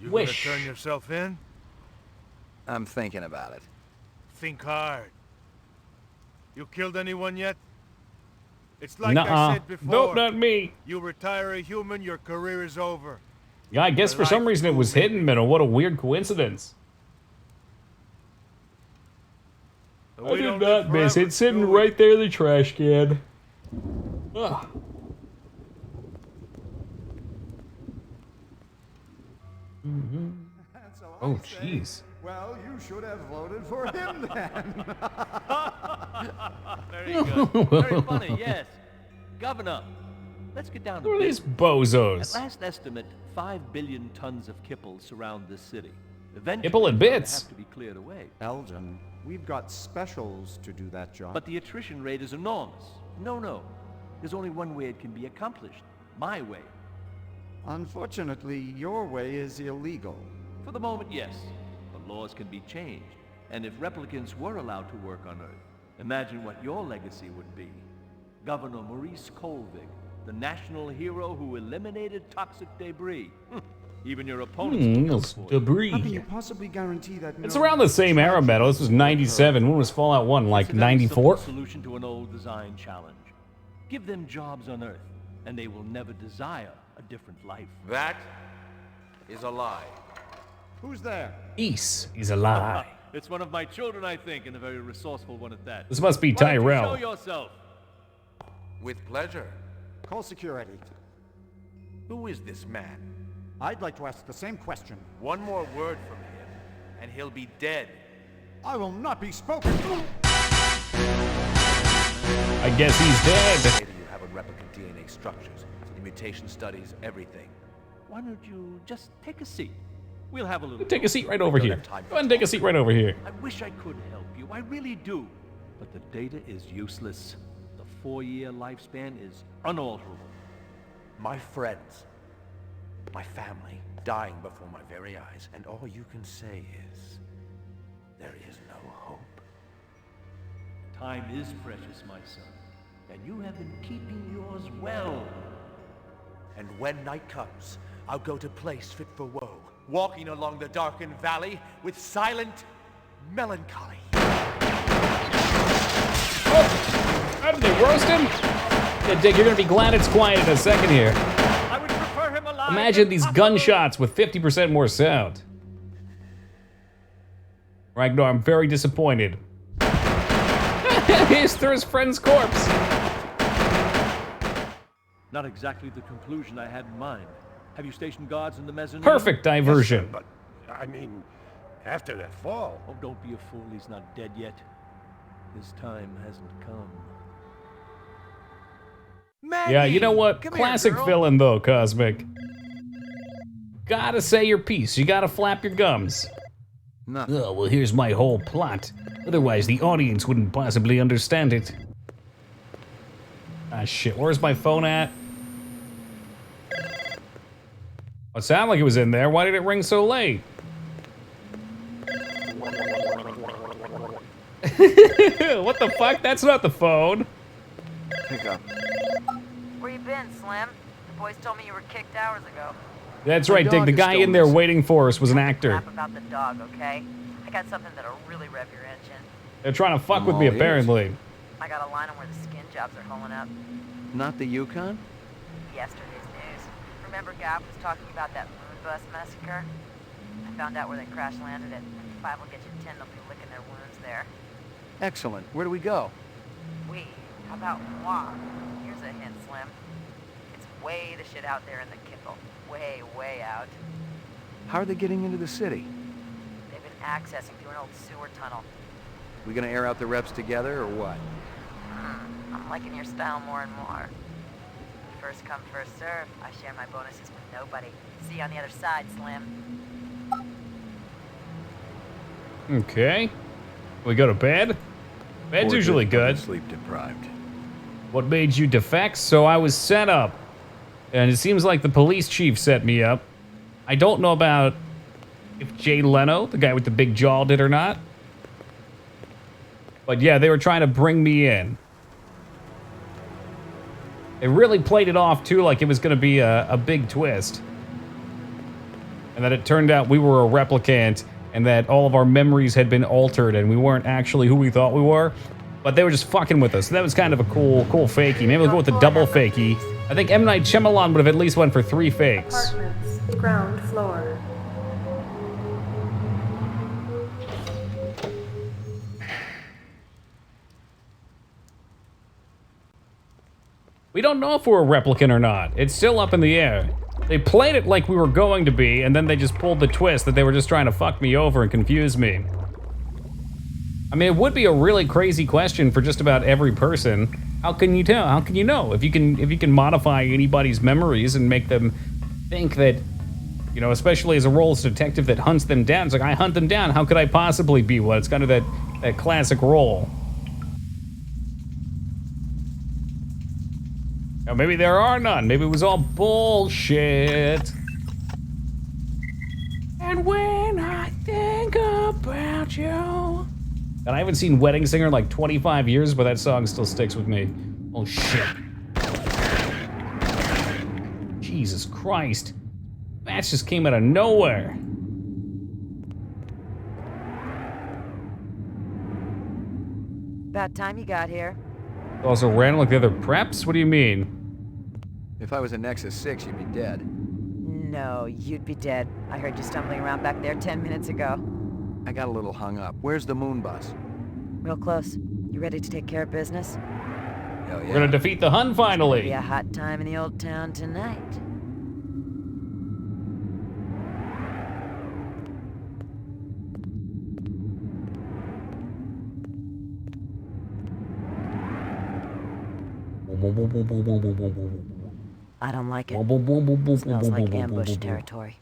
You Wish. gonna turn yourself in? I'm thinking about it. Think hard. You killed anyone yet? It's like Nuh-uh. I said before. Nope, not me. You retire a human, your career is over. Yeah, I guess for some reason it was hidden, Minnow. What a weird coincidence. I did not miss it. Sitting right there in the trash can. Ugh. Oh, jeez. Well, you should have voted for him then. Very good. Very funny, yes. Governor, let's get down to Who are these business. bozos? At last estimate, 5 billion tons of kipple surround this city. Eventually, Kipple and they'll bits. have to be cleared away. Elgin, we've got specials to do that job. But the attrition rate is enormous. No. There's only one way it can be accomplished. My way. unfortunately, your way is illegal. For the moment, yes. But laws can be changed. And if replicants were allowed to work on Earth, imagine what your legacy would be. Governor Maurice Colvig, the national hero who eliminated toxic debris. Even your opponents will go for it. How can you Debris. possibly guarantee that It's no around the same era, Metal. This was 97. When was Fallout 1? Like It's a very 94? simple solution to an old design challenge. Give them jobs on Earth, and they will never desire a different life. That is a lie. Who's there? Peace is a lie. It's one of my children, I think, and a very resourceful one at that. This must be Why don't you Tyrell. show yourself. With pleasure. Call security. Who is this man? I'd like to ask the same question. One more word from him, and he'll be dead. I will not be spoken to. I guess he's dead. Data you have on replicant DNA structures, your mutation studies, everything. Why don't you just take a seat? We'll have a little. Take a seat right over don't here. have time Go ahead and take a seat right over here. I wish I could help you. I really do. But the data is useless. The 4-year lifespan is unalterable. My friends, my family, dying before my very eyes, and all you can say is, there is no hope. Time is precious, my son. And you have been keeping yours well. And when night comes, I'll go to place fit for woe, walking along the darkened valley with silent melancholy. How did they roast him? Yeah, Dick, you're gonna be glad it's quiet in a second here. I would prefer him alive. Imagine if these possible. gunshots with 50% more sound. Ragnar, I'm very disappointed. He's through his friend's corpse. Not exactly the conclusion I had in mind. Have you stationed guards in the mezzanine? Perfect diversion. But, I mean, after that fall. Oh, don't be a fool. He's not dead yet. His time hasn't come. Maggie! Yeah, you know what? Come Classic here, girl. villain, though, Cosmic. Gotta say your piece. You gotta flap your gums. Nothing. Oh, well, here's my whole plot. Otherwise, the audience wouldn't possibly understand it. Ah, shit. Where's my phone at? It sounded like it was in there. Why did it ring so late? What the fuck? That's not the phone. Pick up. Where you been, Slim? The boys told me you were kicked hours ago. That's My right, Dig. dog The is guy still in there missing. waiting for us was an actor. Crap about the dog, okay? I got something that'll really rev your engine. They're trying to fuck with me, All ears. apparently. I got a line on where the skin jobs are holing up. Not the Yukon? Yesterday's news. Remember Gab was talking about that moon bus massacre? I found out where they crash landed it. 5 will get you 10, they'll be licking their wounds there. Excellent. Where do we go? We, how about moi? Here's a hint, Slim. It's way the shit out there in the Kindle. Way, way out. How are they getting into the city? They've been accessing through an old sewer tunnel. We gonna air out the reps together, or what? I'm liking your style more and more. First come, first serve. I share my bonuses with nobody. See you on the other side, Slim. Okay. We go to bed? Bed's Poor usually bit, good. Sleep deprived. What made you defect? So I was set up. And it seems like the police chief set me up. I don't know about if Jay Leno, the guy with the big jaw, did or not. But yeah, they were trying to bring me in. They really played it off, too, like it was going to be a big twist. And that it turned out we were a replicant, and that all of our memories had been altered, and we weren't actually who we thought we were. But they were just fucking with us. So that was kind of a cool fakie. Maybe we'll go with the double fakie. I think M. Night Shyamalan would have at least went for 3 fakes. Apartments, ground floor. We don't know if we're a replicant or not. It's still up in the air. They played it like we were going to be, and then they just pulled the twist that they were just trying to fuck me over and confuse me. I mean, it would be a really crazy question for just about every person. How can you tell? How can you know? If you can modify anybody's memories and make them think that, you know, especially as a role as detective that hunts them down. It's like, I hunt them down. How could I possibly be one? It's kind of that classic role. Now, maybe there are none. Maybe it was all bullshit. And when I think about you. And I haven't seen Wedding Singer in like 25 years, but that song still sticks with me. Oh, shit. Jesus Christ. That just came out of nowhere. About time you got here. Also ran like the other preps? What do you mean? If I was a Nexus 6, you'd be dead. No, you'd be dead. I heard you stumbling around back there 10 minutes ago. I got a little hung up. Where's the moon bus? Real close. You ready to take care of business? Hell yeah. We're gonna defeat the Hun finally. Be a hot time in the old town tonight. I don't like it. Smells like ambush territory.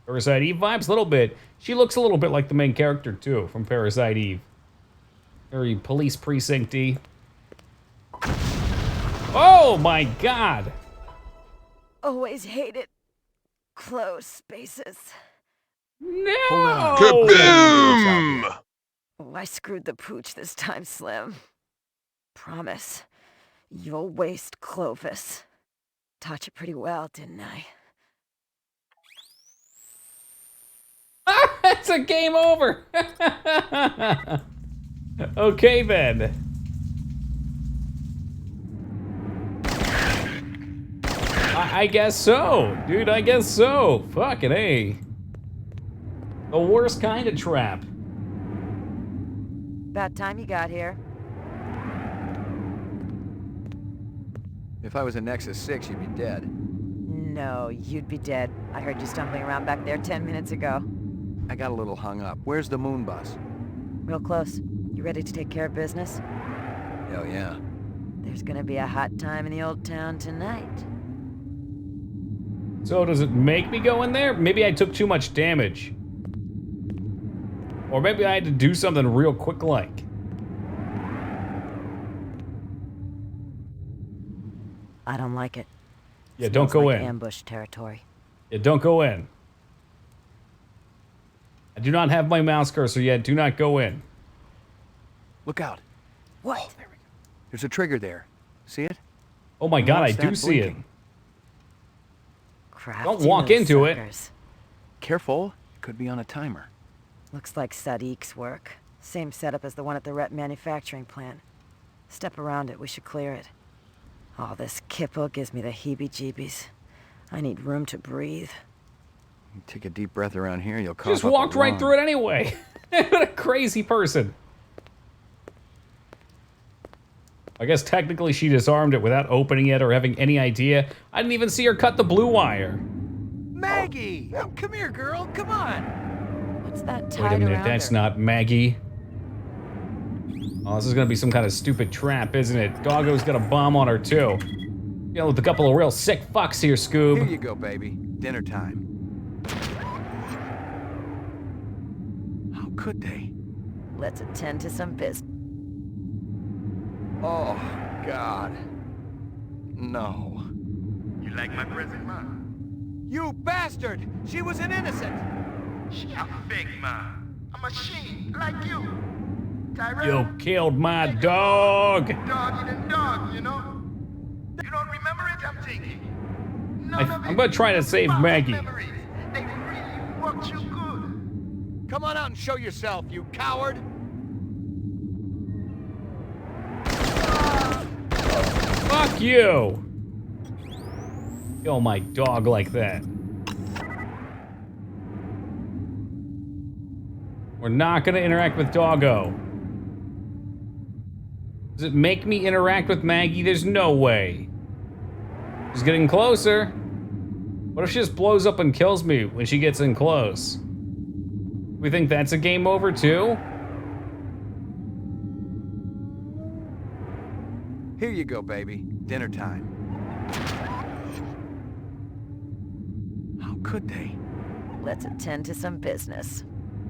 Parasite Eve vibes a little bit. She looks a little bit like the main character too from Parasite Eve. Very police precinct-y. Oh my god! Always hated close spaces. No! Kaboom! Oh, I screwed the pooch this time, Slim. Promise. You'll waste Clovis. Taught you pretty well, didn't I? It's a game over! Okay then. I guess so. Dude, I guess so. Fucking A. The worst kind of trap. About time you got here. If I was a Nexus 6, you'd be dead. No, you'd be dead. I heard you stumbling around back there 10 minutes ago. I got a little hung up. Where's the moon bus? Real close. You ready to take care of business? Hell yeah. There's gonna be a hot time in the old town tonight. So does it make me go in there? Maybe I took too much damage. Or maybe I had to do something real quick like. I don't like it. Yeah, don't Smells go like in. ambush territory. Yeah, don't go in. I do not have my mouse cursor yet. Do not go in. Look out. What? Oh, there we go. There's a trigger there. See it? Oh my god, I Watch do that see it. blinking. Crafty Don't walk moves, into it. suckers. Careful. It could be on a timer. Looks like Sadiq's work. Same setup as the one at the Rep manufacturing plant. Step around it, we should clear it. Oh, this kippo gives me the heebie-jeebies. I need room to breathe. You take a deep breath around here, you'll cough Just up a walked right lung. through it anyway. What a crazy person. I guess technically she disarmed it without opening it or having any idea. I didn't even see her cut the blue wire. Maggie! Come here, girl. Come on. What's that tied Wait a minute, around that's her? not Maggie. Oh, this is gonna be some kind of stupid trap, isn't it? Doggo's got a bomb on her too. Yeah, with a couple of real sick fucks here, Scoob. Here you go, baby. Dinner time. How could they? Let's attend to some business. Oh, God. No. You like my present, Ma? You bastard! She was an innocent! She a fake, Ma. A machine, like you. Tyrell. You killed my dog. Dog eating dog, you know? You don't remember it, I'm thinking. I'm gonna try to save Maggie. They really worked you good. Come on out and show yourself, you coward! Fuck you! Kill my dog like that. We're not gonna interact with Doggo. Does it make me interact with Maggie? There's no way. She's getting closer. What if she just blows up and kills me when she gets in close? We think that's a game over too? Here you go, baby. Dinner time. How could they? Let's attend to some business.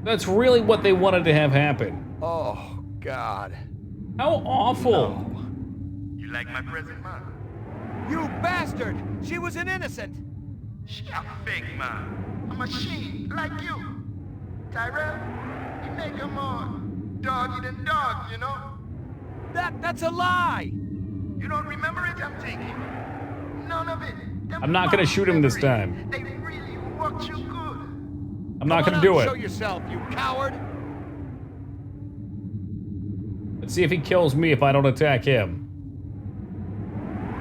That's really what they wanted to have happen. Oh, God. How awful. No. You like my present, Ma? You bastard! She was an innocent! She a fake, Ma. A machine, like you. Tyrell, you make a more dog-eating dog, you know? That's a lie! You don't remember it, I'm thinking. None of it. I'm not gonna shoot him this time. They really worked you good. I'm not gonna do Show it. yourself, you coward! Let's see if he kills me if I don't attack him.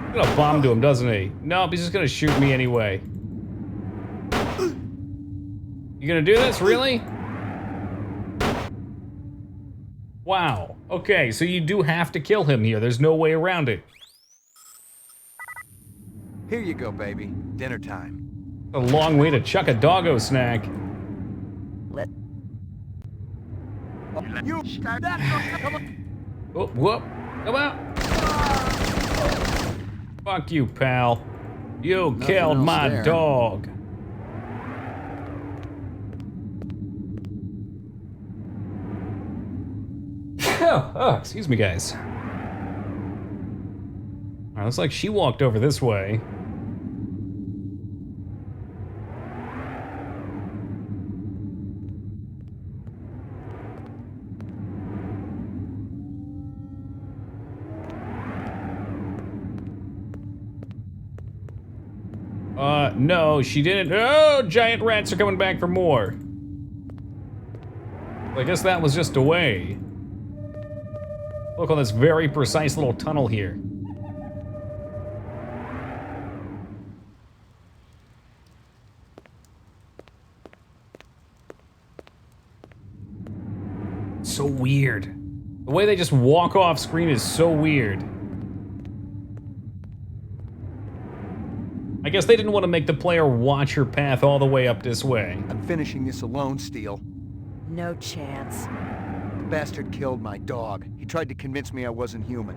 He's got a bomb to him, doesn't he? Nope, he's just gonna shoot me anyway. You gonna do this, really? Wow. Okay, so you do have to kill him here. There's no way around it. Here you go, baby. Dinner time. A long way to chuck a doggo snack. Let You come on. Whoop, whoop. Come out. Fuck you, pal. You Nothing killed else my there. dog. Oh, excuse me, guys. Alright, looks like she walked over this way. No, she didn't. Oh, giant rats are coming back for more. I guess that was just a way. Look on this very precise little tunnel here. So weird. The way they just walk off screen is so weird. I guess they didn't want to make the player watch her path all the way up this way. I'm finishing this alone, Steel. no chance. The bastard killed my dog. He tried to convince me I wasn't human.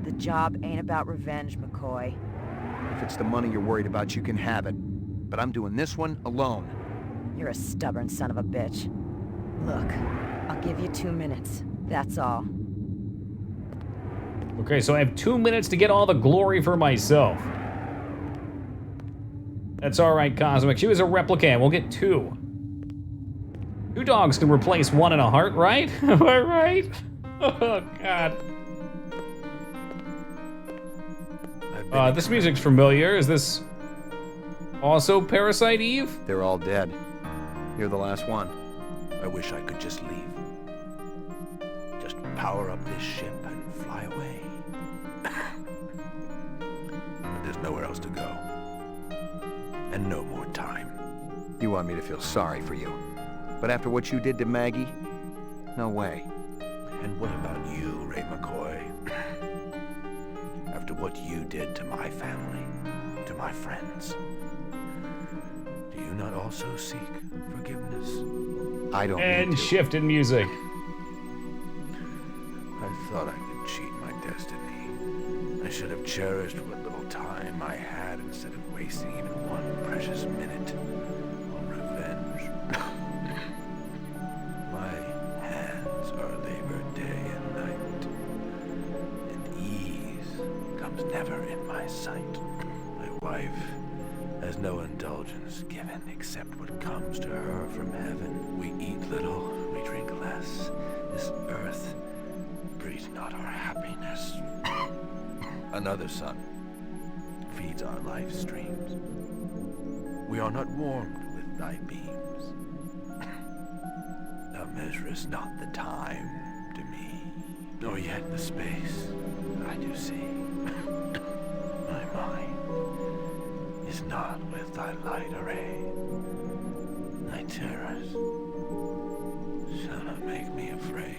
The job ain't about revenge, McCoy. If it's the money you're worried about, you can have it. But I'm doing this one alone. You're a stubborn son of a bitch. Look, I'll give you 2 minutes. That's all. Okay, so I have 2 minutes to get all the glory for myself. That's all right, Cosmic. She was a replicant. We'll get 2. 2 dogs can replace 1 in a heart, right? Am I right? Oh, God. This music's familiar. Is this also Parasite Eve? They're all dead. You're the last one. I wish I could just leave. Just power up this ship and fly away. But there's nowhere else to go. And no more time. You want me to feel sorry for you. But after what you did to Maggie, no way. And what about you, Ray McCoy? After what you did to my family, to my friends, do you not also seek forgiveness? I don't And need to. shift in music. I thought I could cheat my destiny. I should have cherished what little time I had instead of wasting even one precious minute on revenge. My hands are labored day and night, and ease comes never in my sight. My wife has no indulgence given except what comes to her from heaven. We eat little, we drink less. This earth breeds not our happiness. Another sun feeds our life streams. We are not warmed with thy beams. Thou measurest not the time to me, nor yet the space that I do see. My mind is not with thy light array. Thy terrors shall not make me afraid.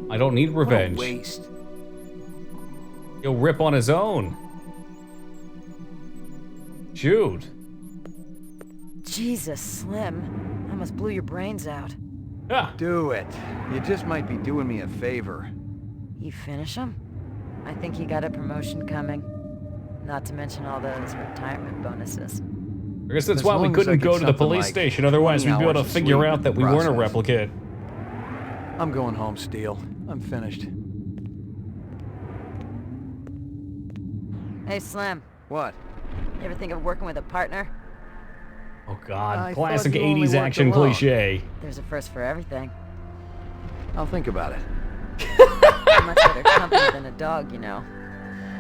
I don't need revenge. What a waste. He'll rip on his own. Shoot. Jesus, Slim. I almost blew your brains out. Ah. Do it. You just might be doing me a favor. You finish him? I think you got a promotion coming. Not to mention all those retirement bonuses. I guess that's As why we long as I couldn't get go to the something police like station, otherwise 20 we'd be able to hours of figure sleep out in that the we weren't a process. replicant. I'm going home, Steel. I'm finished. Hey, Slim. What? You ever think of working with a partner? Oh God, I classic thought you only 80s worked action alone. cliche. There's a first for everything. I'll think about it. Much better company than a dog, you know.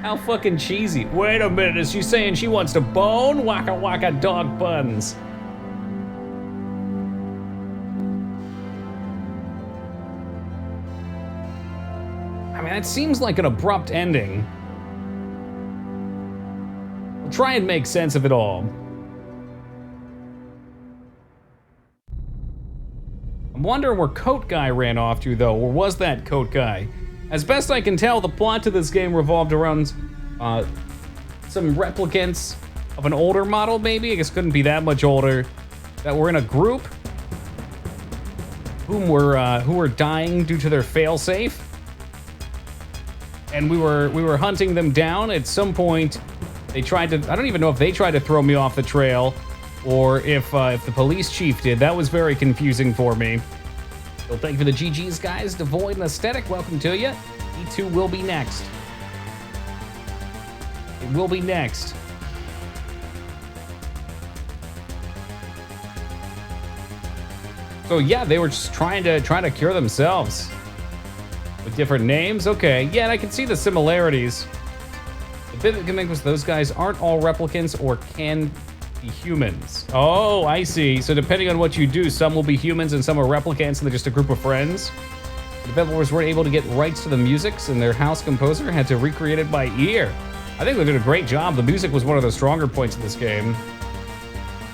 How fucking cheesy. Wait a minute, is she saying she wants to bone? Waka waka dog buns. I mean, that seems like an abrupt ending. We'll try and make sense of it all. I'm wondering where Coat Guy ran off to, though, or was that Coat Guy? As best I can tell, the plot to this game revolved around some replicants of an older model, maybe? I guess couldn't be that much older. That were in a group who were dying due to their failsafe. And we were hunting them down. At some point, they tried to, I don't even know if they tried to throw me off the trail or if the police chief did. That was very confusing for me. So thank you for the GGs, guys. Devoid and Aesthetic, welcome to you. E2 will be next. It will be next. So yeah, they were just trying to cure themselves with different names. Okay, yeah, and I can see the similarities. The bit that can make was those guys aren't all replicants or can be humans. Oh, I see. So depending on what you do, some will be humans and some are replicants, and they're just a group of friends. The developers weren't able to get rights to the music, and their house composer had to recreate it by ear. I think they did a great job. The music was one of the stronger points of this game.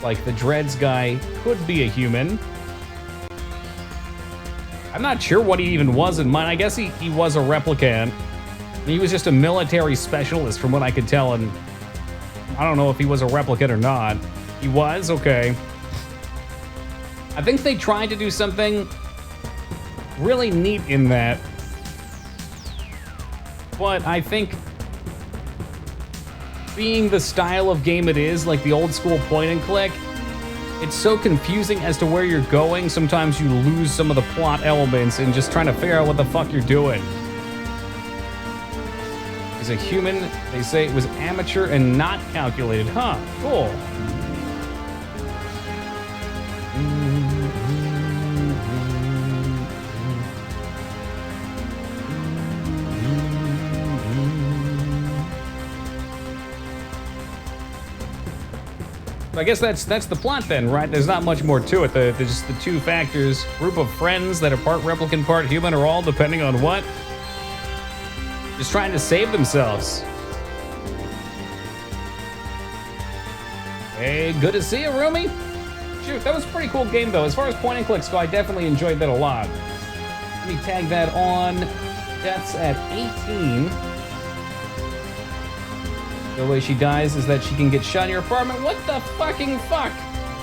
Like, the Dreads guy could be a human. I'm not sure what he even was in mine. I guess he was a replicant. He was just a military specialist from what I could tell, and I don't know if he was a replicant or not. He was? Okay. I think they tried to do something really neat in that but I think being the style of game it is, like the old school point and click, it's so confusing as to where you're going. Sometimes you lose some of the plot elements and just trying to figure out what the fuck you're doing. As a human, they say it was amateur and not calculated. Huh, cool. I guess that's the plot then, right? There's not much more to it. There's just the two factors. Group of friends that are part replicant, part human, are all depending on what? Just trying to save themselves. Hey, good to see you, Rumi. Shoot, that was a pretty cool game, though. As far as point and clicks go, I definitely enjoyed that a lot. Let me tag that on. Deaths at 18. The way she dies is that she can get shot in your apartment. What the fucking fuck?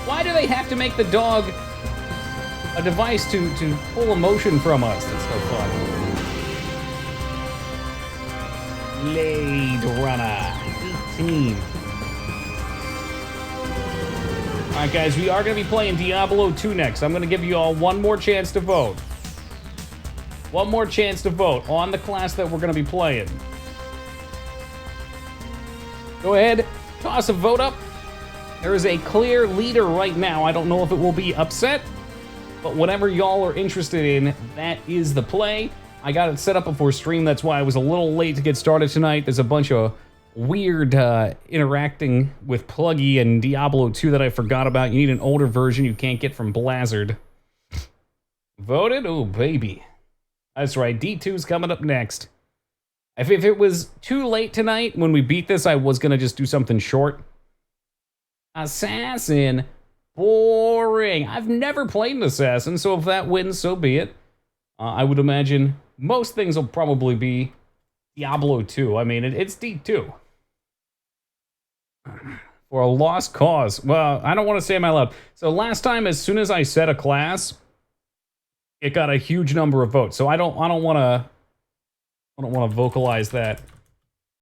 Why do they have to make the dog a device to pull emotion from us? That's so fun. Blade Runner 18. Alright guys, we are going to be playing Diablo 2 next. I'm going to give you all one more chance to vote. One more chance to vote on the class that we're going to be playing. Go ahead, toss a vote up. There is a clear leader right now. I don't know if it will be upset, but whatever y'all are interested in, that is the play. I got it set up before stream. That's why I was a little late to get started tonight. There's a bunch of weird interacting with Pluggy and Diablo 2 that I forgot about. You need an older version you can't get from Blizzard. Voted? Oh, baby. That's right, D2's coming up next. If it was too late tonight when we beat this, I was going to just do something short. Assassin. Boring. I've never played an Assassin, so if that wins, so be it. I would imagine most things will probably be Diablo 2. I mean, it's D2. For a lost cause. Well, I don't want to say them out loud. So last time, as soon as I set a class, it got a huge number of votes. So I don't want to vocalize that